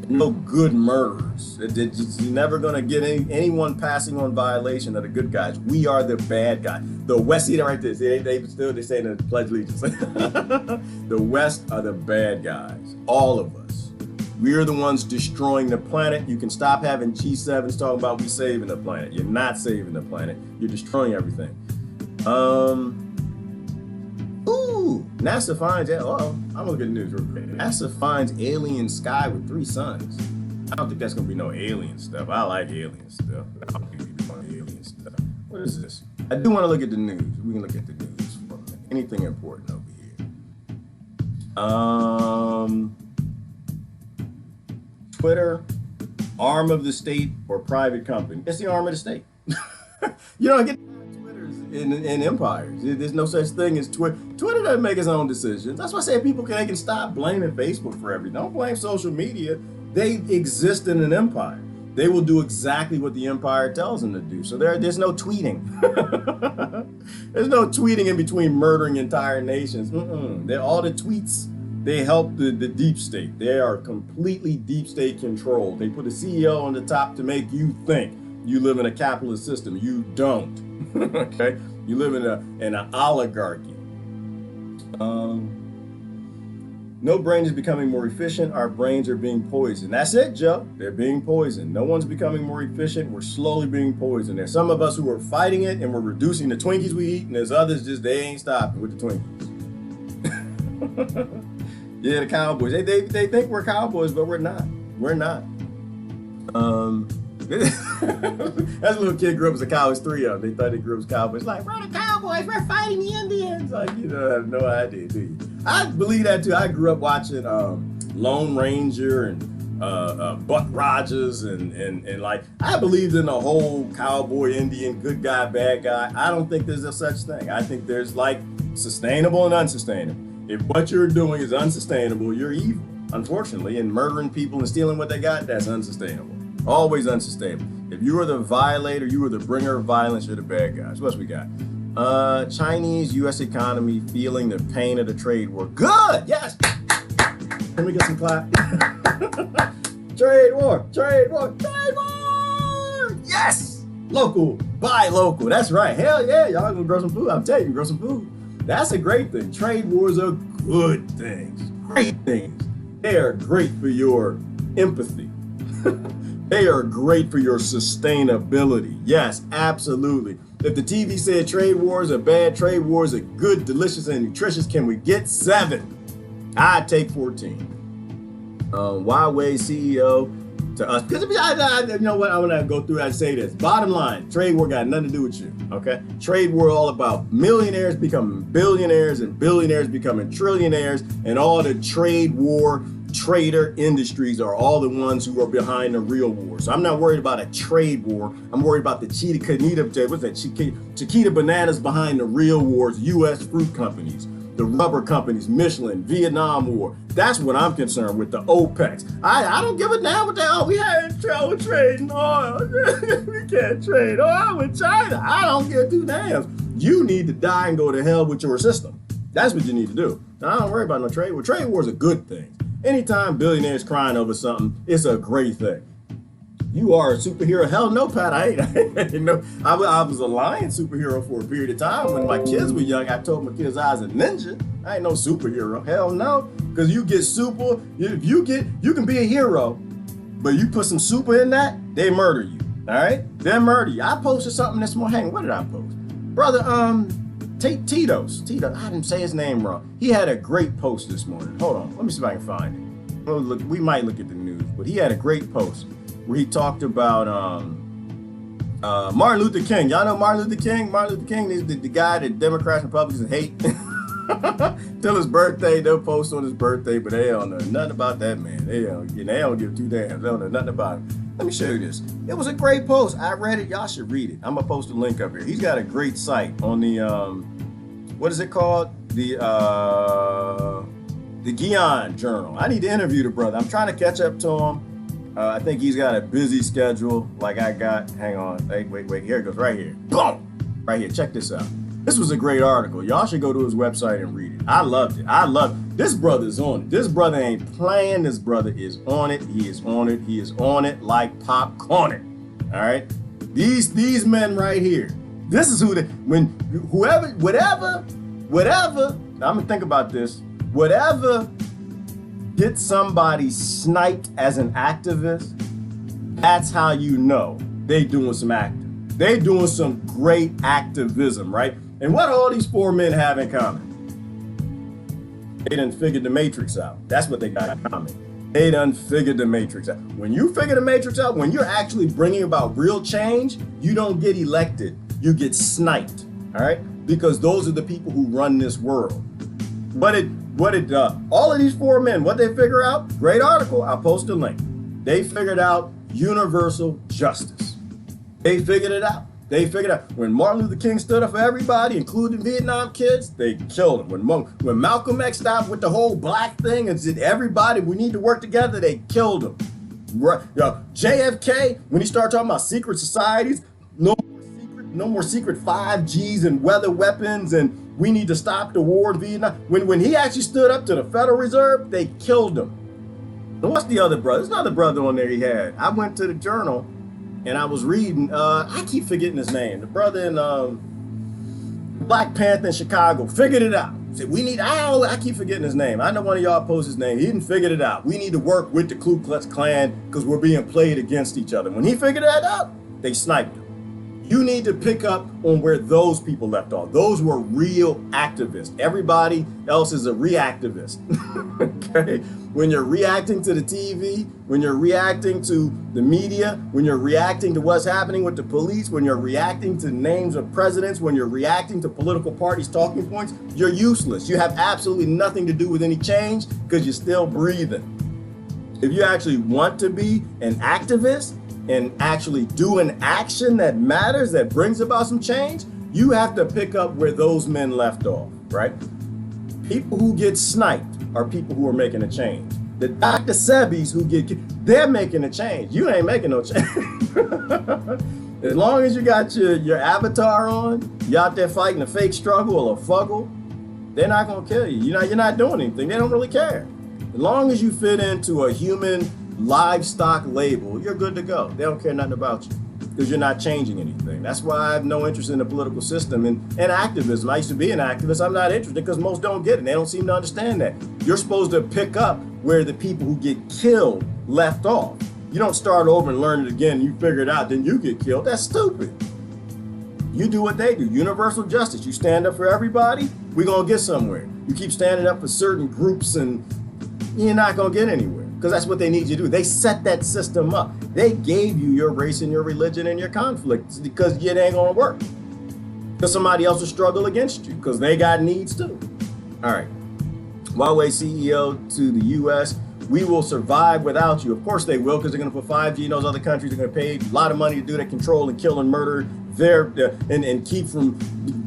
No good murderers. You're never going to get anyone passing on violation of the good guys. We are the bad guys. The West, see that right there. They say in the Pledge of Allegiance. The West are the bad guys. All of us. We are the ones destroying the planet. You can stop having G7s talking about we saving the planet. You're not saving the planet. You're destroying everything. NASA finds, I'm gonna look at the news real quick. NASA finds alien sky with 3 suns. I don't think that's gonna be no alien stuff. I like alien stuff. I don't think we want alien stuff. What is this? I do want to look at the news. We can look at the news for a minute. Anything important over here? Twitter, arm of the state or private company? It's the arm of the state. You don't get Twitters in empires. There's no such thing as Twitter. Twitter doesn't make its own decisions. That's why I say they can stop blaming Facebook for everything. Don't blame social media. They exist in an empire. They will do exactly what the empire tells them to do. So there's no tweeting. There's no tweeting in between murdering entire nations. All the tweets, they help the deep state. They are completely deep state controlled. They put a CEO on the top to make you think you live in a capitalist system. You don't. Okay? You live in an oligarchy. No brain is becoming more efficient. Our brains are being poisoned. That's it, Joe. They're being poisoned. No one's becoming more efficient. We're slowly being poisoned. There's some of us who are fighting it and we're reducing the Twinkies we eat, and there's others they ain't stopping with the Twinkies. Yeah, the Cowboys. They think we're Cowboys, but we're not. We're not. That little kid grew up as a Cowboys, 3 of them. They thought they grew up as Cowboys. Like, we're the Cowboys, we're fighting the Indians. Like, you don't have no idea, do you? I believe that too. I grew up watching Lone Ranger and Buck Rogers and like, I believed in the whole cowboy, Indian, good guy, bad guy. I don't think there's a such thing. I think there's like sustainable and unsustainable. If what you're doing is unsustainable, you're evil, unfortunately, and murdering people and stealing what they got, that's unsustainable. Always unsustainable. If you are the violator, you are the bringer of violence, you're the bad guys. What else we got? Chinese U.S. economy feeling the pain of the trade war. Good, yes. Can we get some clap? Trade war. Yes. Local, buy local. That's right. Hell yeah, y'all gonna grow some food. I'm telling you, grow some food. That's a great thing. Trade wars are good things. Great things. They are great for your empathy. They are great for your sustainability. Yes, absolutely. If the TV said trade wars are bad, trade wars are good, delicious, and nutritious, can we get 7? I'd take 14. Huawei CEO to us. Because you know what? I'm going to go through and say this. Bottom line, trade war got nothing to do with you. Okay? Trade war all about millionaires becoming billionaires and billionaires becoming trillionaires, and all the trade war trader industries are all the ones who are behind the real war. So I'm not worried about a trade war. I'm worried about the Chiquita bananas behind the real wars, U.S. fruit companies, the rubber companies, Michelin, Vietnam War. That's what I'm concerned with, the OPECs. I don't give a damn what they are. We had trouble trading oil. We can't trade oil with China. I don't give 2 damns. You need to die and go to hell with your system. That's what you need to do. Now, I don't worry about no trade war. Trade war is a good thing. Anytime billionaires crying over something, it's a great thing. You are a superhero? Hell no, Pat, I ain't. No, I was a lion superhero for a period of time. When my kids were young, I told my kids I was a ninja. I ain't no superhero. Hell no. Because you get super, you can be a hero, but you put some super in that, they murder you. All right, they'll murder you. I posted something this morning. Hang on, what did I post? Brother, Tito, I didn't say his name wrong. He had a great post this morning. Hold on, let me see if I can find it. Oh, look, we might look at the news, but he had a great post where he talked about Martin Luther King. Y'all know Martin Luther King? Martin Luther King is the guy that Democrats and Republicans hate. Till his birthday, they'll post on his birthday, but they don't know nothing about that man. They don't give two damns. They don't know nothing about him. Let me show you this. It was a great post. I read it. Y'all should read it. I'm gonna post a link up here. He's got a great site on the what is it called? The Guion Journal. I need to interview the brother. I'm trying to catch up to him. I think he's got a busy schedule like I got. Hang on. Wait. Here it goes. Right here. Boom. Right here. Check this out. This was a great article. Y'all should go to his website and read it. I loved it. This brother's on it. This brother ain't playing. This brother is on it. He is on it. He is on it like popcorn. All right. These men right here. This is whatever. I'm gonna think about this. Whatever gets somebody sniped as an activist, that's how you know they doing some acting. They doing some great activism, right? And what do all these four men have in common? They done figured the matrix out. That's what they got in common. They done figured the matrix out. When you figure the matrix out, when you're actually bringing about real change, you don't get elected. You get sniped, all right? Because those are the people who run this world. All of these four men, what they figure out? Great article. I'll post a link. They figured out universal justice. They figured it out. When Martin Luther King stood up for everybody, including Vietnam kids, they killed him. When Malcolm X stopped with the whole black thing and said, everybody, we need to work together, they killed him. JFK, when he started talking about secret societies, no more secret 5Gs and weather weapons, and we need to stop the war in Vietnam. When he actually stood up to the Federal Reserve, they killed him. And what's the other brother? There's another brother on there he had. I went to the journal and I was reading, I keep forgetting his name. The brother in Black Panther in Chicago figured it out. Said, I keep forgetting his name. I know one of y'all posted his name. He didn't figure it out. We need to work with the Ku Klux Klan because we're being played against each other. When he figured that out, they sniped him. You need to pick up on where those people left off. Those were real activists. Everybody else is a reactivist. Okay? When you're reacting to the TV, when you're reacting to the media, when you're reacting to what's happening with the police, when you're reacting to names of presidents, when you're reacting to political parties' talking points, you're useless. You have absolutely nothing to do with any change because you're still breathing. If you actually want to be an activist, and actually do an action that matters, that brings about some change, you have to pick up where those men left off, right? People who get sniped are people who are making a change. The Dr. Sebbies who they're making a change. You ain't making no change. As long as you got your avatar on, you out there fighting a fake struggle or a fuggle, they're not gonna kill you. You're not doing anything. They don't really care. As long as you fit into a human livestock label, you're good to go. They don't care nothing about you because you're not changing anything. That's why I have no interest in the political system and activism. I used to be an activist. I'm not interested because most don't get it. They don't seem to understand that. You're supposed to pick up where the people who get killed left off. You don't start over and learn it again. You figure it out, then you get killed. That's stupid. You do what they do. Universal justice. You stand up for everybody, we're going to get somewhere. You keep standing up for certain groups and you're not going to get anywhere. Because that's what they need you to do. They set that system up. They gave you your race and your religion and your conflicts because it ain't gonna work. Because somebody else will struggle against you because they got needs too. All right. Huawei CEO to the US, we will survive without you. Of course they will, because they're gonna put 5G in those other countries. They're gonna pay a lot of money to do that, control and kill and murder and keep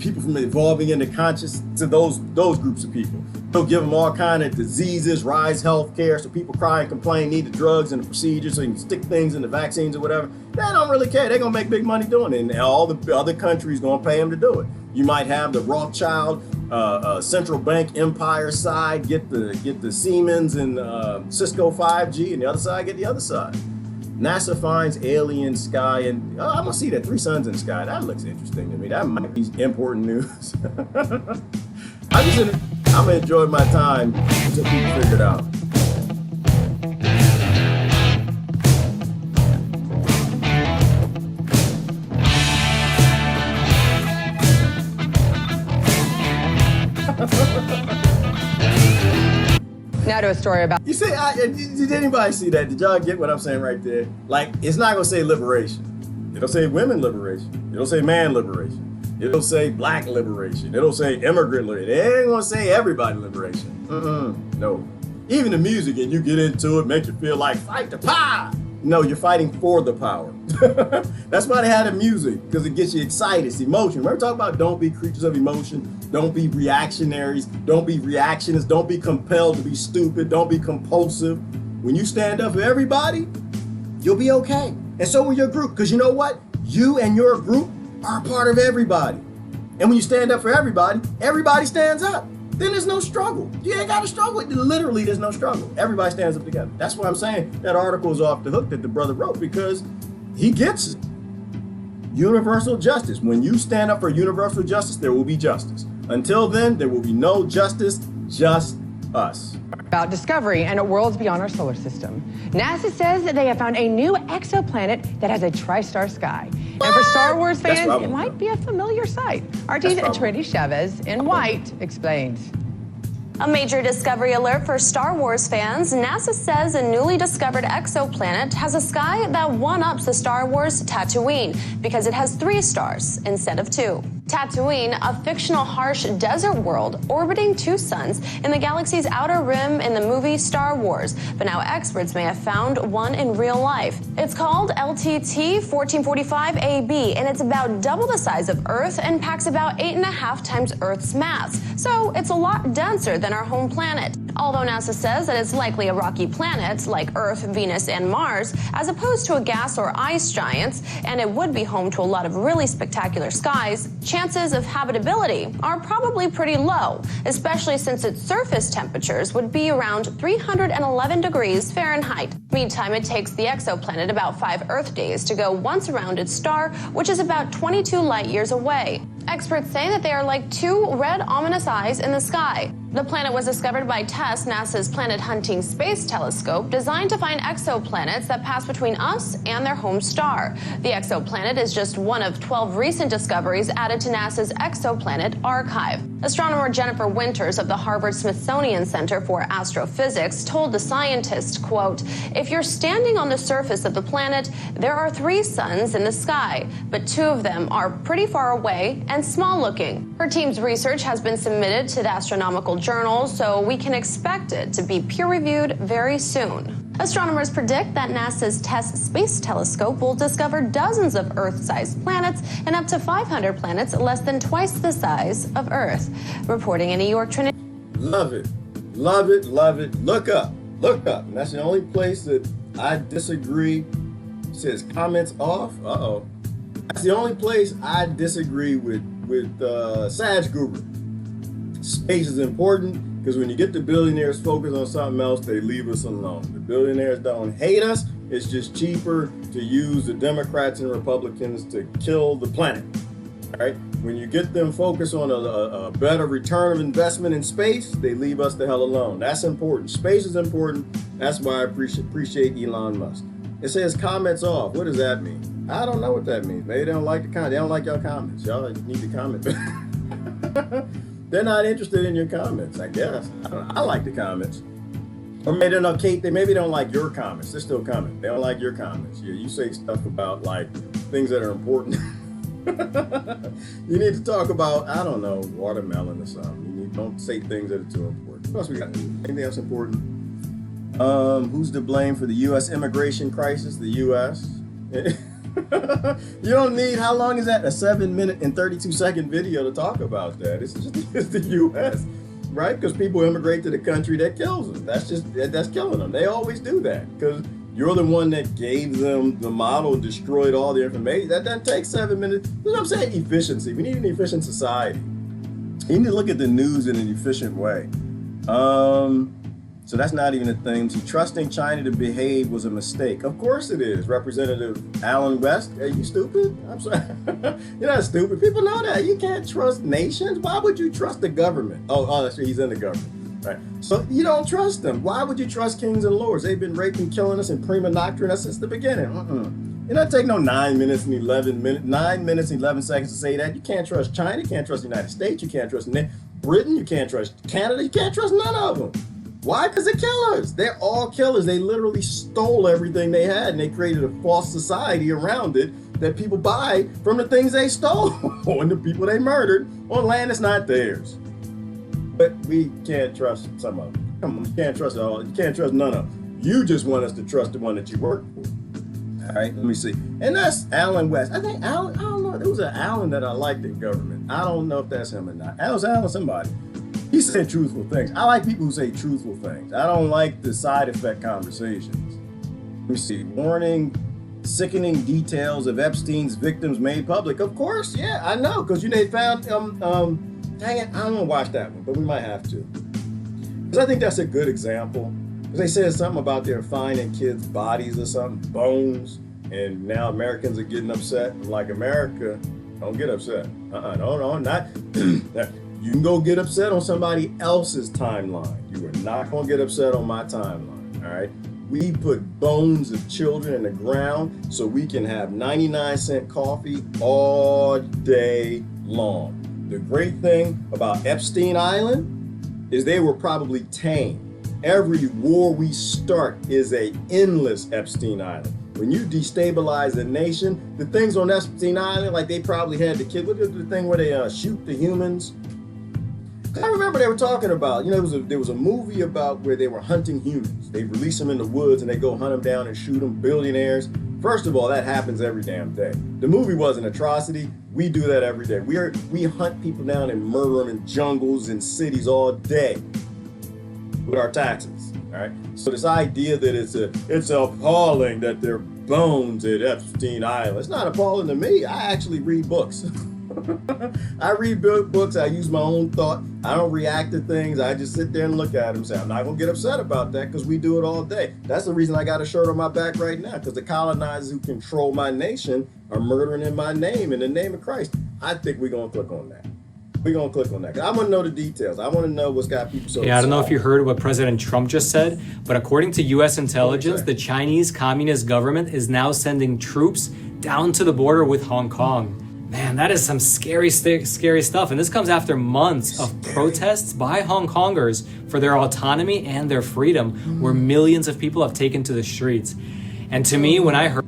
people from evolving into conscious to those groups of people. They'll give them all kind of diseases, rise health care, so people cry and complain, need the drugs and the procedures, so you can stick things in the vaccines or whatever. They don't really care. They're gonna make big money doing it, and all the other countries gonna pay them to do it. You might have the Rothschild central bank empire side get the Siemens and Cisco 5G, and the other side get the other side. NASA finds alien sky, and I'm gonna see that 3 suns in the sky. That looks interesting to me. That might be important news. I'm gonna enjoy my time until people figure it out. Now to a story about... You see, did anybody see that? Did y'all get what I'm saying right there? Like, it's not going to say liberation. It'll say women liberation. It'll say man liberation. It'll say black liberation. It'll say immigrant liberation. It ain't going to say everybody liberation. No. Even the music, and you get into it, make you feel like fight the power. No, you're fighting for the power. That's why they had the music, because it gets you excited. It's emotion. Remember talking about don't be creatures of emotion, don't be reactionaries, don't be reactionists, don't be compelled to be stupid, don't be compulsive. When you stand up for everybody, you'll be okay. And so will your group, because you know what? You and your group are a part of everybody. And when you stand up for everybody, everybody stands up. Then there's no struggle. You ain't got to struggle. Literally, there's no struggle. Everybody stands up together. That's why I'm saying that article is off the hook that the brother wrote, because he gets it. Universal justice. When you stand up for universal justice, there will be justice. Until then, there will be no justice, just us. About discovery and worlds beyond our solar system. NASA says that they have found a new exoplanet that has a tri-star sky. And for Star Wars fans, it might be a familiar sight. RT's Trinity Chavez in White explains. A major discovery alert for Star Wars fans. NASA says a newly discovered exoplanet has a sky that one-ups the Star Wars Tatooine because it has 3 stars instead of 2. Tatooine, a fictional harsh desert world orbiting 2 suns in the galaxy's outer rim in the movie Star Wars. But now experts may have found one in real life. It's called LTT 1445AB, and it's about double the size of Earth and packs about 8.5 times Earth's mass. So it's a lot denser than our home planet. Although NASA says that it's likely a rocky planet like Earth, Venus, and Mars, as opposed to a gas or ice giant, and it would be home to a lot of really spectacular skies, chances of habitability are probably pretty low, especially since its surface temperatures would be around 311 degrees Fahrenheit. Meantime, it takes the exoplanet about 5 Earth days to go once around its star, which is about 22 light years away. Experts say that they are like 2 red ominous eyes in the sky. The planet was discovered by TESS, NASA's planet hunting space telescope, designed to find exoplanets that pass between us and their home star. The exoplanet is just one of 12 recent discoveries added to NASA's exoplanet archive. Astronomer Jennifer Winters of the Harvard-Smithsonian Center for Astrophysics told the scientist, quote, "If you're standing on the surface of the planet, there are 3 suns in the sky, but 2 of them are pretty far away and small-looking." Her team's research has been submitted to the Astronomical Journal, so we can expect it to be peer-reviewed very soon. Astronomers predict that NASA's TESS space telescope will discover dozens of Earth-sized planets and up to 500 planets less than twice the size of Earth. Reporting in New York, Trinity. Love it. Love it. Love it. Look up. Look up. And that's the only place that I disagree. It says comments off. Uh-oh. That's the only place I disagree with Saj Gruber. Space is important because when you get the billionaires focused on something else, they leave us alone. The billionaires don't hate us. It's just cheaper to use the Democrats and Republicans to kill the planet. All right? When you get them focused on a better return of investment in space, they leave us the hell alone. That's important. Space is important. That's why I appreciate Elon Musk. It says comments off. What does that mean? I don't know what that means. Maybe they don't like the comment. They don't like your comments. Y'all need to comment. They're not interested in your comments, I guess. I like the comments. Or maybe they don't like your comments. They're still comment. They don't like your comments. You say stuff about like things that are important. You need to talk about, I don't know, watermelon or something. Don't say things that are too important. What else we got? Anything else important? Who's to blame for the U.S. immigration crisis? The U.S. You don't need, how long is that? A 7-minute and 32-second video to talk about that. It's the U.S., right? Because people immigrate to the country that kills them. That's killing them. They always do that because you're the one that gave them the model and destroyed all the information. That doesn't take 7 minutes. You know what I'm saying? Efficiency. We need an efficient society. You need to look at the news in an efficient way. So that's not even a thing. So trusting China to behave was a mistake. Of course it is. Representative Allen West, are you stupid? I'm sorry. You're not stupid. People know that. You can't trust nations. Why would you trust the government? Oh, that's right. He's in the government. Right. So you don't trust them. Why would you trust kings and lords? They've been raping, killing us, and prima nocturing us since the beginning. It doesn't take no 9 minutes and 11 seconds to say that. You can't trust China. You can't trust the United States. You can't trust Britain. You can't trust Canada. You can't trust none of them. Why? Because they're killers. They're all killers. They literally stole everything they had, and they created a false society around it that people buy from the things they stole and the people they murdered on land that's not theirs. But we can't trust some of them. Come on, you can't trust it all. You can't trust none of them. You just want us to trust the one that you work for. All right, let me see. And that's Alan West. I think Alan, I don't know, there was an Alan that I liked in government. I don't know if that's him or not. That was Alan somebody. He said truthful things. I like people who say truthful things. I don't like the side effect conversations. Let me see. Warning, sickening details of Epstein's victims made public. Of course, yeah, I know, because they found, dang it, I don't want to watch that one, but we might have to. Because I think that's a good example. Because they said something about they're finding kids' bodies or something, bones, and now Americans are getting upset. I'm like, America, don't get upset. No, not. You can go get upset on somebody else's timeline. You are not going to get upset on my timeline, all right? We put bones of children in the ground so we can have 99-cent coffee all day long. The great thing about Epstein Island is they were probably tame. Every war we start is an endless Epstein Island. When you destabilize a nation, the things on Epstein Island, like they probably had the kid, what was the thing where they shoot the humans? I remember they were talking about, there was a movie about where they were hunting humans. They release them in the woods and they go hunt them down and shoot them, billionaires. First of all, that happens every damn day. The movie was an atrocity. We do that every day. We hunt people down and murder them in jungles and cities all day with our taxes, all right? So this idea that it's appalling that there are bones at Epstein Island, it's not appalling to me. I actually read books. I read books, I use my own thought. I don't react to things. I just sit there and look at them and say, I'm not going to get upset about that because we do it all day. That's the reason I got a shirt on my back right now, because the colonizers who control my nation are murdering in my name, in the name of Christ. I think we're going to click on that. We're going to click on that. I want to know the details. I want to know what's got people so Yeah, I don't know if you heard what President Trump just said, but according to U.S. intelligence, the Chinese Communist government is now sending troops down to the border with Hong Kong. Man, that is some scary stuff. And this comes after months of protests by Hong Kongers for their autonomy and their freedom, where millions of people have taken to the streets. And to me, when I heard...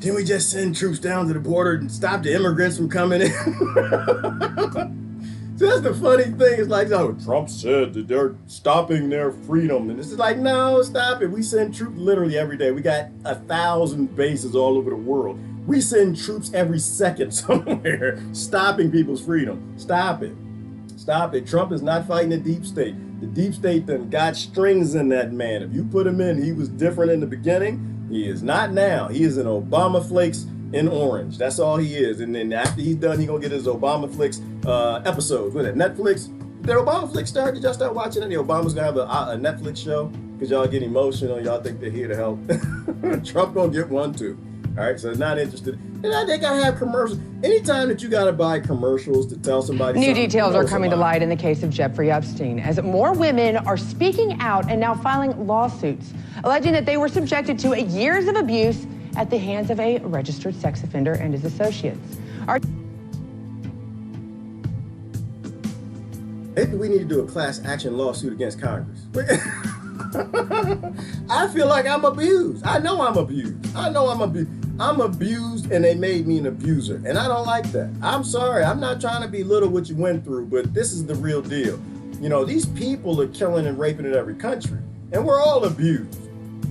Didn't we just send troops down to the border and stop the immigrants from coming in? So that's the funny thing. It's like, oh, Trump said that they're stopping their freedom. And this is like, no, stop it. We send troops literally every day. We got 1,000 bases all over the world. We send troops every second somewhere, stopping people's freedom. Stop it. Stop it. Trump is not fighting the deep state. The deep state done got strings in that man. If you put him in, he was different in the beginning. He is not now. He is an Obama Flakes in orange. That's all he is. And then after he's done, he's going to get his Obama Flakes episodes. What is it, Netflix? Did Obama Flakes start? Did y'all start watching it? The Obama's going to have a Netflix show because y'all get emotional. Y'all think they're here to help. Trump going to get one too. All right, so not interested. And they gotta have commercials. Anytime that you gotta buy commercials to tell somebody New details are coming to light in the case of Jeffrey Epstein, as more women are speaking out and now filing lawsuits, alleging that they were subjected to years of abuse at the hands of a registered sex offender and his associates. Maybe we need to do a class action lawsuit against Congress. I feel like I'm abused. I know I'm abused. I'm abused and they made me an abuser. And I don't like that. I'm sorry. I'm not trying to belittle what you went through, but this is the real deal. These people are killing and raping in every country. And we're all abused.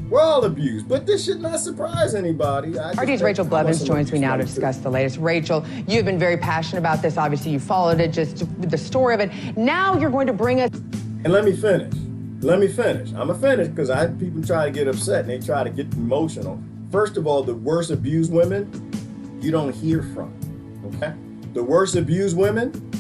We're all abused. But this should not surprise anybody. RT's Rachel Blevins joins me now to discuss the latest. Rachel, you've been very passionate about this. Obviously, you followed it, just the story of it. Now you're going to bring us... And let me finish. I'm going to finish because people try to get upset and they try to get emotional. First of all, the worst abused women, you don't hear from, okay? The worst abused women,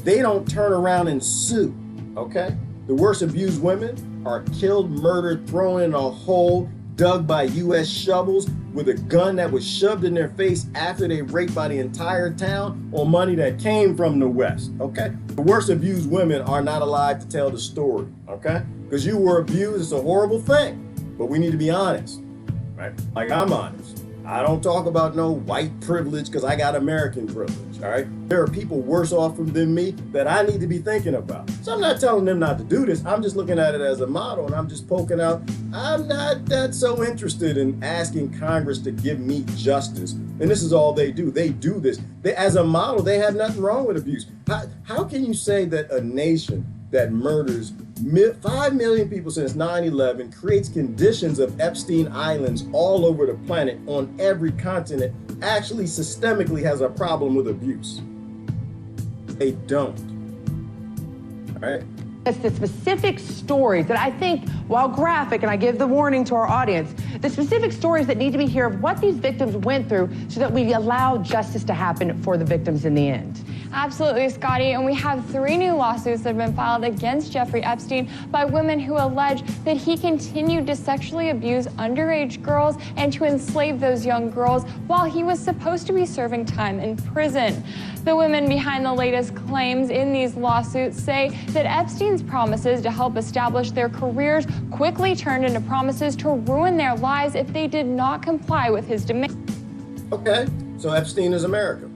they don't turn around and sue, okay? The worst abused women are killed, murdered, thrown in a hole, dug by U.S. shovels with a gun that was shoved in their face after they raped by the entire town on money that came from the West, okay? The worst abused women are not alive to tell the story, okay? Because you were abused, it's a horrible thing, but we need to be honest. Right? Like I'm honest. I don't talk about no white privilege because I got American privilege, all right? There are people worse off than me that I need to be thinking about. So I'm not telling them not to do this. I'm just looking at it as a model, and I'm just poking out. I'm not that so interested in asking Congress to give me justice. And this is all they do. They do this. As a model, they have nothing wrong with abuse. How can you say that a nation that murders 5 million people since 9/11, creates conditions of Epstein Islands all over the planet on every continent, actually systemically has a problem with abuse? They don't. All right? It's the specific stories that I think, while graphic, and I give the warning to our audience, the specific stories that need to be here of what these victims went through so that we allow justice to happen for the victims in the end. Absolutely, Scotty. And we have 3 new lawsuits that have been filed against Jeffrey Epstein by women who allege that he continued to sexually abuse underage girls and to enslave those young girls while he was supposed to be serving time in prison. The women behind the latest claims in these lawsuits say that Epstein's promises to help establish their careers quickly turned into promises to ruin their lives if they did not comply with his demands. Okay, so Epstein is America.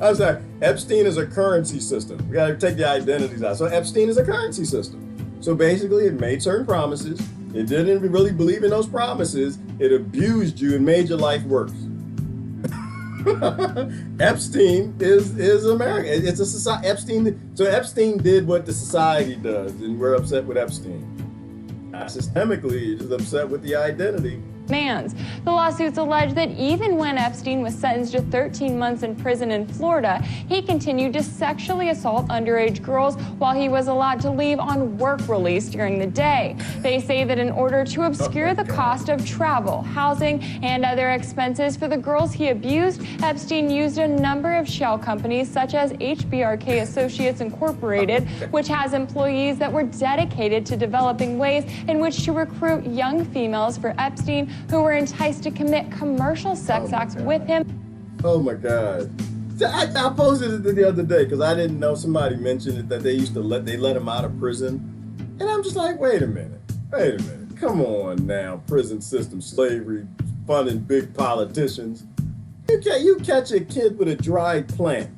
I'm sorry, Epstein is a currency system. We gotta take the identities out. So Epstein is a currency system. So basically it made certain promises. It didn't really believe in those promises. It abused you and made your life worse. Epstein is America. It's a society. Epstein did what the society does, and we're upset with Epstein. Systemically, you're just upset with the identity. The lawsuits allege that even when Epstein was sentenced to 13 months in prison in Florida, he continued to sexually assault underage girls while he was allowed to leave on work release during the day. They say that in order to obscure the cost of travel, housing, and other expenses for the girls he abused, Epstein used a number of shell companies such as HBRK Associates Incorporated, which has employees that were dedicated to developing ways in which to recruit young females for Epstein who were enticed to commit commercial sex acts with him. Oh my God. I posted it the other day because I didn't know, somebody mentioned it, that they let him out of prison. And I'm just like, wait a minute. Come on now, prison system, slavery, funding big politicians. You catch a kid with a dried plant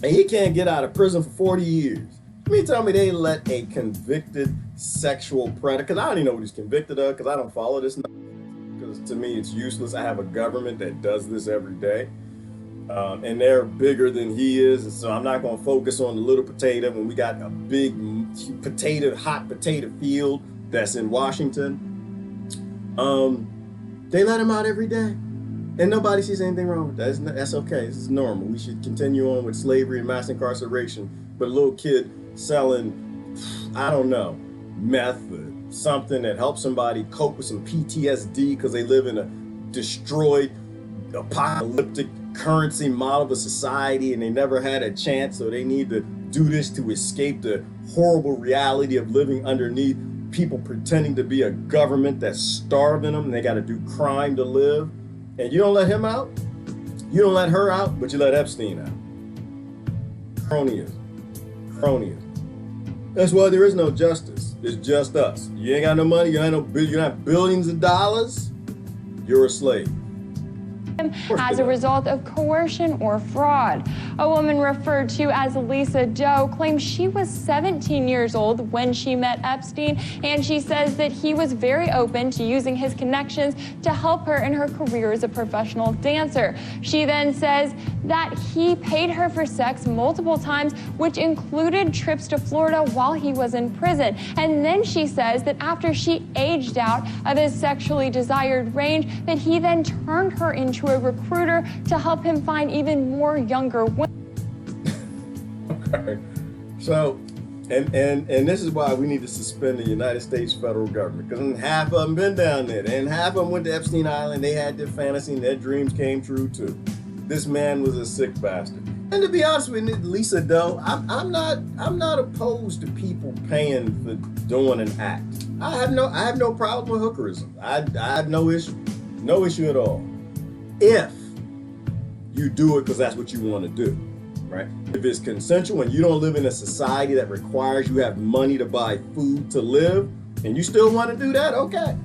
and he can't get out of prison for 40 years. You mean tell me they let a convicted sexual predator, because I don't even know what he's convicted of because I don't follow this. Because to me it's useless. I have a government that does this every day, and they're bigger than he is, and so I'm not going to focus on the little potato when we got a big hot potato field that's in Washington. They let him out every day, and nobody sees anything wrong with that. That's okay. This is normal. We should continue on with slavery and mass incarceration. But a little kid selling, I don't know, meth or something that helps somebody cope with some PTSD because they live in a destroyed, apocalyptic currency model of a society and they never had a chance, so they need to do this to escape the horrible reality of living underneath people pretending to be a government that's starving them and they got to do crime to live. And you don't let him out, you don't let her out, but you let Epstein out. Cronyism. That's why there is no justice. It's just us. You ain't got no money, you have billions of dollars, you're a slave. As a result of coercion or fraud. A woman referred to as Lisa Doe claims she was 17 years old when she met Epstein, and she says that he was very open to using his connections to help her in her career as a professional dancer. She then says that he paid her for sex multiple times, which included trips to Florida while he was in prison. And then she says that after she aged out of his sexually desired range, that he then turned her into a recruiter to help him find even more younger women. Okay. So, and this is why we need to suspend the United States federal government, because half of them been down there, and half of them went to Epstein Island. They had their fantasy, and their dreams came true too. This man was a sick bastard. And to be honest with you, Lisa Doe, I'm not opposed to people paying for doing an act. I have no problem with hookerism. I have no issue at all. If you do it because that's what you want to do, right? If it's consensual and you don't live in a society that requires you have money to buy food to live, and you still want to do that, okay.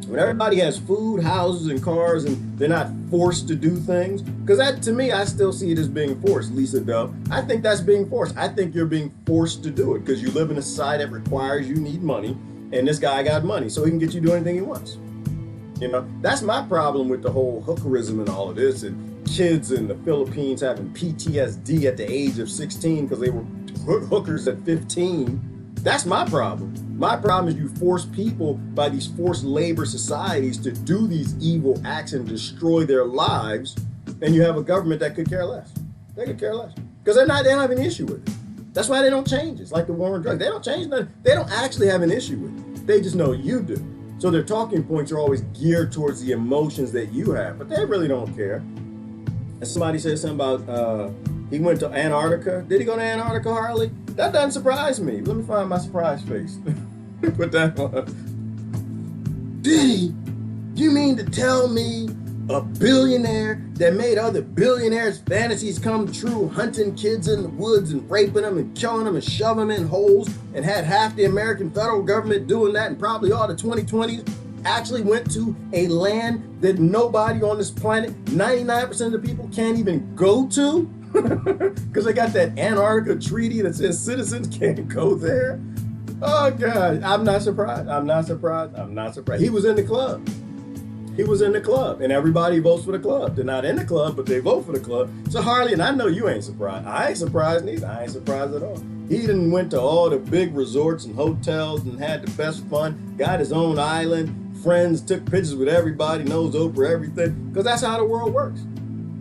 When everybody has food, houses, and cars, and they're not forced to do things, because that, to me, I still see it as being forced, Lisa Dove. I think that's being forced. I think you're being forced to do it because you live in a society that requires you need money, and this guy got money, so he can get you to do anything he wants. You know, that's my problem with the whole hookerism and all of this, and kids in the Philippines having PTSD at the age of 16 because they were hookers at 15. That's my problem. My problem is you force people by these forced labor societies to do these evil acts and destroy their lives, and you have a government that could care less. They could care less because they don't have an issue with it. That's why they don't change. It's like the war on drugs. They don't change nothing. They don't actually have an issue with it. They just know you do. So their talking points are always geared towards the emotions that you have, but they really don't care. And somebody said something about he went to Antarctica. Did he go to Antarctica, Harley? That doesn't surprise me. Let me find my surprise face. Put that on. Did he? You mean to tell me a billionaire that made other billionaires' fantasies come true, hunting kids in the woods and raping them and killing them and shoving them in holes, and had half the American federal government doing that, and probably all the 2020s actually went to a land that nobody on this planet, 99% of the people, can't even go to? Because they got that Antarctica treaty that says citizens can't go there. Oh God, I'm not surprised. I'm not surprised. I'm not surprised. He was in the club. He was in the club, and everybody votes for the club. They're not in the club, but they vote for the club. So Harley, and I know you ain't surprised. I ain't surprised neither. I ain't surprised at all. He done went to all the big resorts and hotels and had the best fun, got his own island, friends, took pictures with everybody, knows Oprah, everything, because that's how the world works.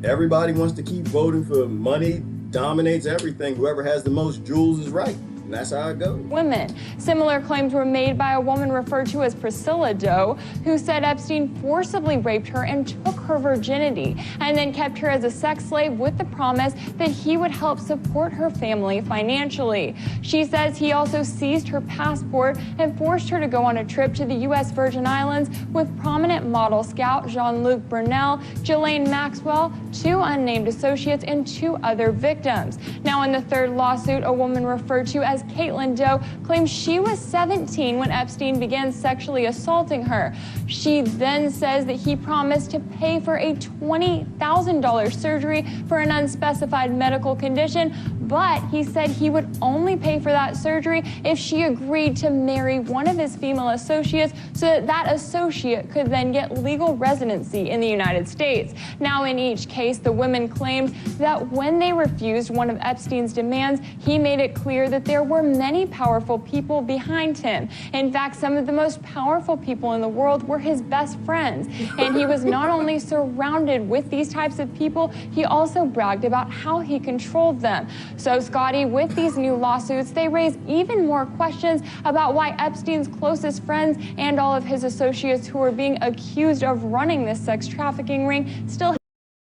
Everybody wants to keep voting for money, dominates everything. Whoever has the most jewels is right. And that's how it goes. Women. Similar claims were made by a woman referred to as Priscilla Doe, who said Epstein forcibly raped her and took her virginity, and then kept her as a sex slave with the promise that he would help support her family financially. She says he also seized her passport and forced her to go on a trip to the U.S. Virgin Islands with prominent model scout Jean-Luc Brunel, Ghislaine Maxwell, 2 unnamed associates, and 2 other victims. Now, in the third lawsuit, a woman referred to as Caitlin Doe claims she was 17 when Epstein began sexually assaulting her. She then says that he promised to pay for a $20,000 surgery for an unspecified medical condition, but he said he would only pay for that surgery if she agreed to marry one of his female associates so that that associate could then get legal residency in the United States. Now, in each case, the women claimed that when they refused one of Epstein's demands, he made it clear that there were many powerful people behind him. In fact, some of the most powerful people in the world were his best friends. And he was not only surrounded with these types of people, he also bragged about how he controlled them. So, Scotty, with these new lawsuits, they raise even more questions about why Epstein's closest friends and all of his associates who are being accused of running this sex trafficking ring still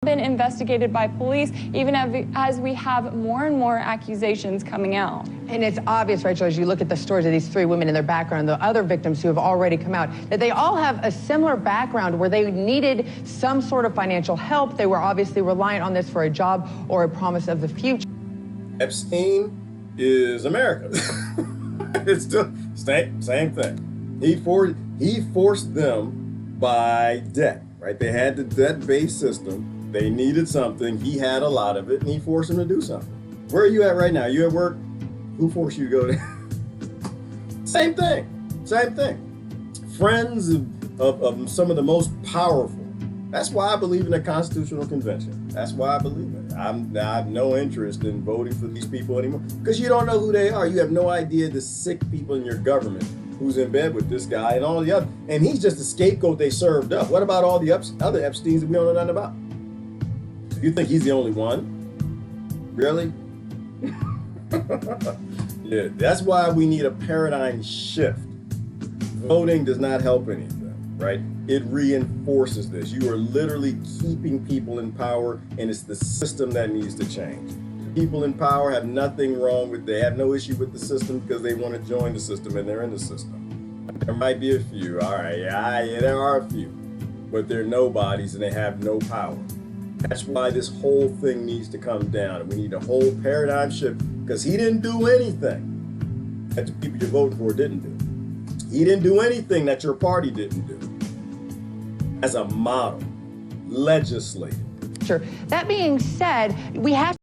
been investigated by police, even as we have more and more accusations coming out. And it's obvious, Rachel, as you look at the stories of these 3 women and their background, the other victims who have already come out, that they all have a similar background where they needed some sort of financial help. They were obviously reliant on this for a job or a promise of the future. Epstein is America. It's still same thing. He forced them by debt, right? They had the debt-based system. They needed something. He had a lot of it, and he forced them to do something. Where are you at right now? You at work? Who forced you to go there? Same thing. Same thing. Friends of some of the most powerful. That's why I believe in a constitutional convention. That's why I believe in it. I have no interest in voting for these people anymore because you don't know who they are. You have no idea the sick people in your government who's in bed with this guy and all the other. And he's just a scapegoat they served up. What about all the other Epsteins that we don't know nothing about? You think he's the only one? Really? Yeah, that's why we need a paradigm shift. Voting does not help anything, right? It reinforces this. You are literally keeping people in power, and it's the system that needs to change. People in power have nothing wrong with, they have no issue with the system because they want to join the system and they're in the system. There might be a few, all right, yeah, there are a few, but they're nobodies and they have no power. That's why this whole thing needs to come down. We need a whole paradigm shift because he didn't do anything that the people you're voting for didn't do. He didn't do anything that your party didn't do. as a model, legislated. Sure. That being said, we have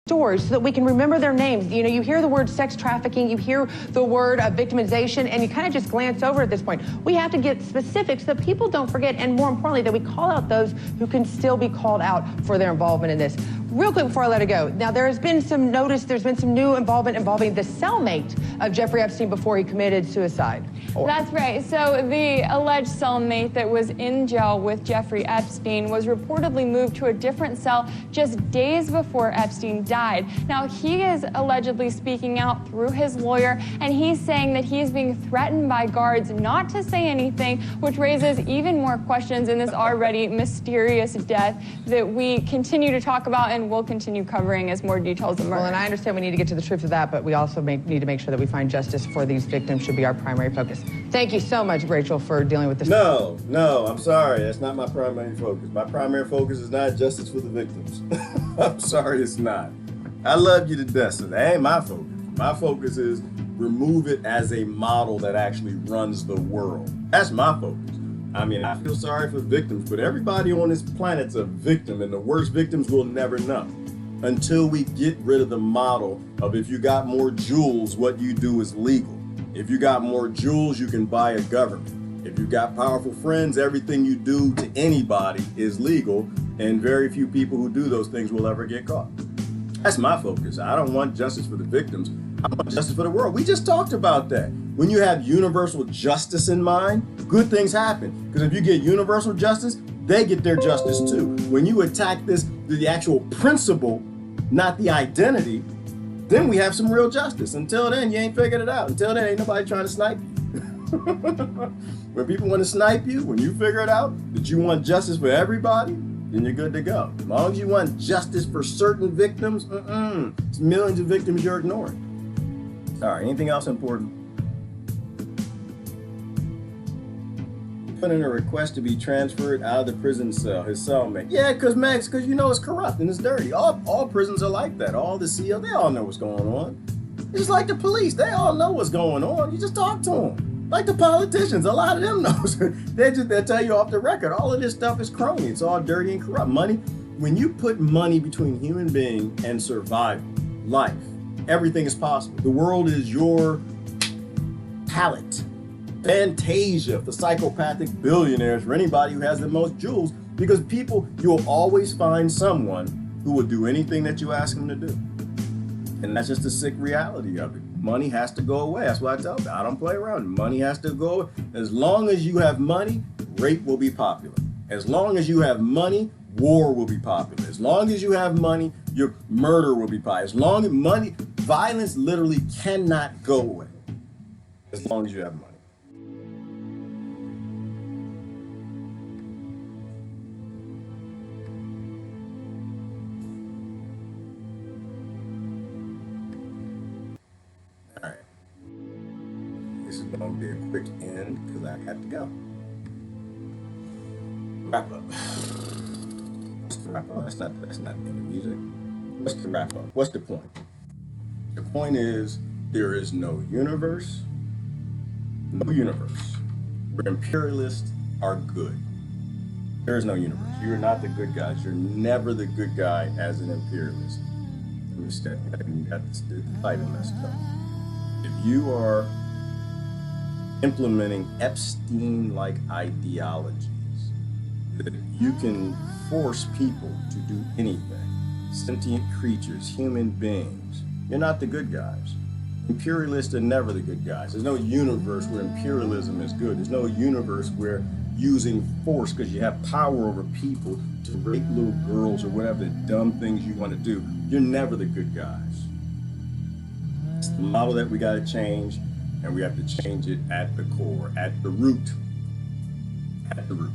stories so that we can remember their names. You know, you hear the word sex trafficking, you hear the word victimization, and you kind of just glance over at this point. We have to get specifics so that people don't forget, and more importantly, that we call out those who can still be called out for their involvement in this. Real quick before I let it go, now there has been some notice, there's been some new involvement involving the cellmate of Jeffrey Epstein before he committed suicide. That's right. So the alleged cellmate that was in jail with Jeffrey Epstein was reportedly moved to a different cell just days before Epstein died. Now, he is allegedly speaking out through his lawyer, and he's saying that he is being threatened by guards not to say anything, which raises even more questions in this already mysterious death that we continue to talk about and will continue covering as more details emerge. Well, and I understand we need to get to the truth of that, but we also need to make sure that we find justice for these victims should be our primary focus. Thank you so much, Rachel, for dealing with this. No, I'm sorry. That's not my primary focus. My primary focus is not justice for the victims. I'm sorry, it's not. I love you to death, so that ain't my focus. My focus is remove it as a model that actually runs the world. That's my focus. I mean, I feel sorry for victims, but everybody on this planet's a victim, and the worst victims will never know until we get rid of the model of if you got more jewels, what you do is legal. If you got more jewels, you can buy a government. If you got powerful friends, everything you do to anybody is legal, and very few people who do those things will ever get caught. That's my focus. I don't want justice for the victims. I want justice for the world. We just talked about that. When you have universal justice in mind, good things happen. Because if you get universal justice, they get their justice too. When you attack the actual principle, not the identity, then we have some real justice. Until then, you ain't figured it out. Until then, ain't nobody trying to snipe you. When people want to snipe you, when you figure it out that you want justice for everybody, then you're good to go. As long as you want justice for certain victims, it's millions of victims you're ignoring. All right, anything else important? Put in a request to be transferred out of the prison cell, his cellmate. Yeah, because you know it's corrupt and it's dirty. All prisons are like that. All the CEOs, they all know what's going on. It's just like the police, they all know what's going on. You just talk to them. Like the politicians, a lot of them knows. They'll tell you off the record, all of this stuff is crony. It's all dirty and corrupt. Money, when you put money between human being and survival, life, everything is possible. The world is your palette. Fantasia for psychopathic billionaires, for anybody who has the most jewels, because you'll always find someone who will do anything that you ask them to do. And that's just the sick reality of it. Money has to go away. That's what I tell them. I don't play around. Money has to go away. As long as you have money, rape will be popular. As long as you have money, war will be popular. As long as you have money, your murder will be popular. Violence literally cannot go away. As long as you have money. Going to be a quick end because I have to go. Wrap up. What's the wrap up? That's not the end of music. What's the wrap up? What's the point? The point is there is no universe where imperialists are good. There is no universe. You're not the good guys. You're never the good guy as an imperialist. Instead, you got the fighting messed up. If you are implementing Epstein-like ideologies that you can force people to do anything, sentient creatures, human beings, you're not the good guys. Imperialists are never the good guys. There's no universe where imperialism is good. There's no universe where using force because you have power over people to rape little girls or whatever the dumb things you want to do. You're never the good guys. It's the model that we got to change. And we have to change it at the core, at the root. At the root.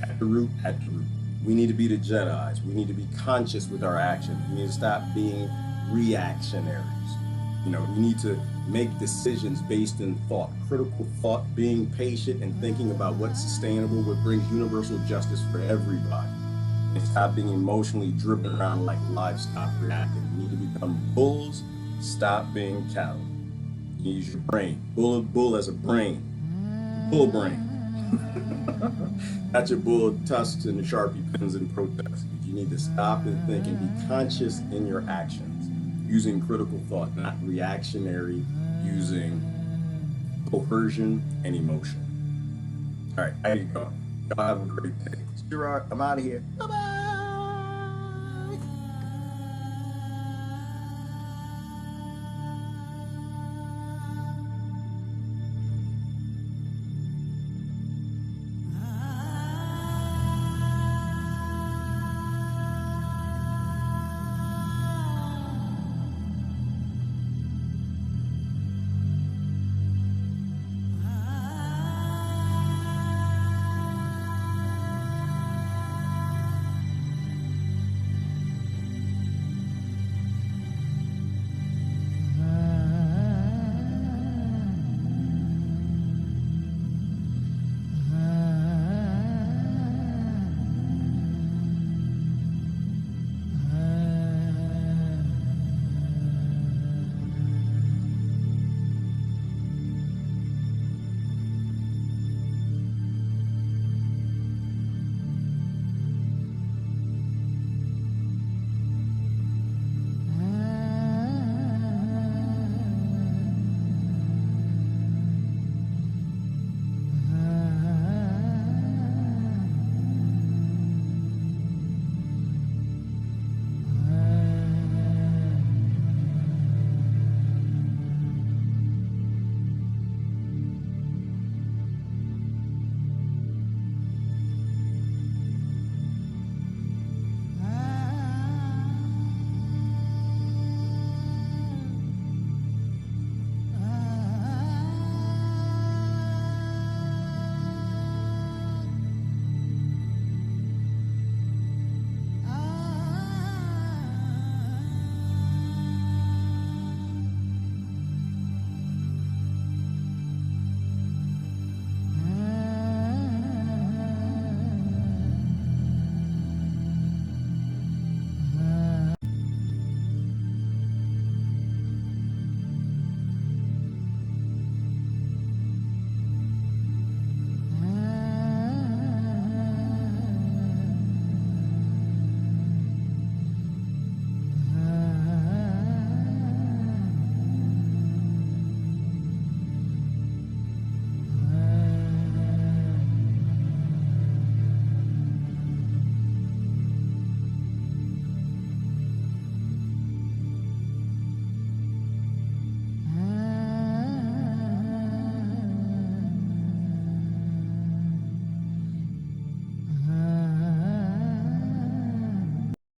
At the root, at the root. We need to be the Jedis. We need to be conscious with our actions. We need to stop being reactionaries. We need to make decisions based in thought, critical thought, being patient and thinking about what's sustainable, what brings universal justice for everybody. And stop being emotionally driven around like livestock reacting. We need to become bulls, stop being cattle. Use your brain. Bull as a brain. Bull brain. Not your bull tusks and Sharpie pens in protest. You need to stop and think and be conscious in your actions, using critical thought, not reactionary, using coercion and emotion. All right, how you going? Y'all have a great day. Gerard, I'm out of here. Bye-bye.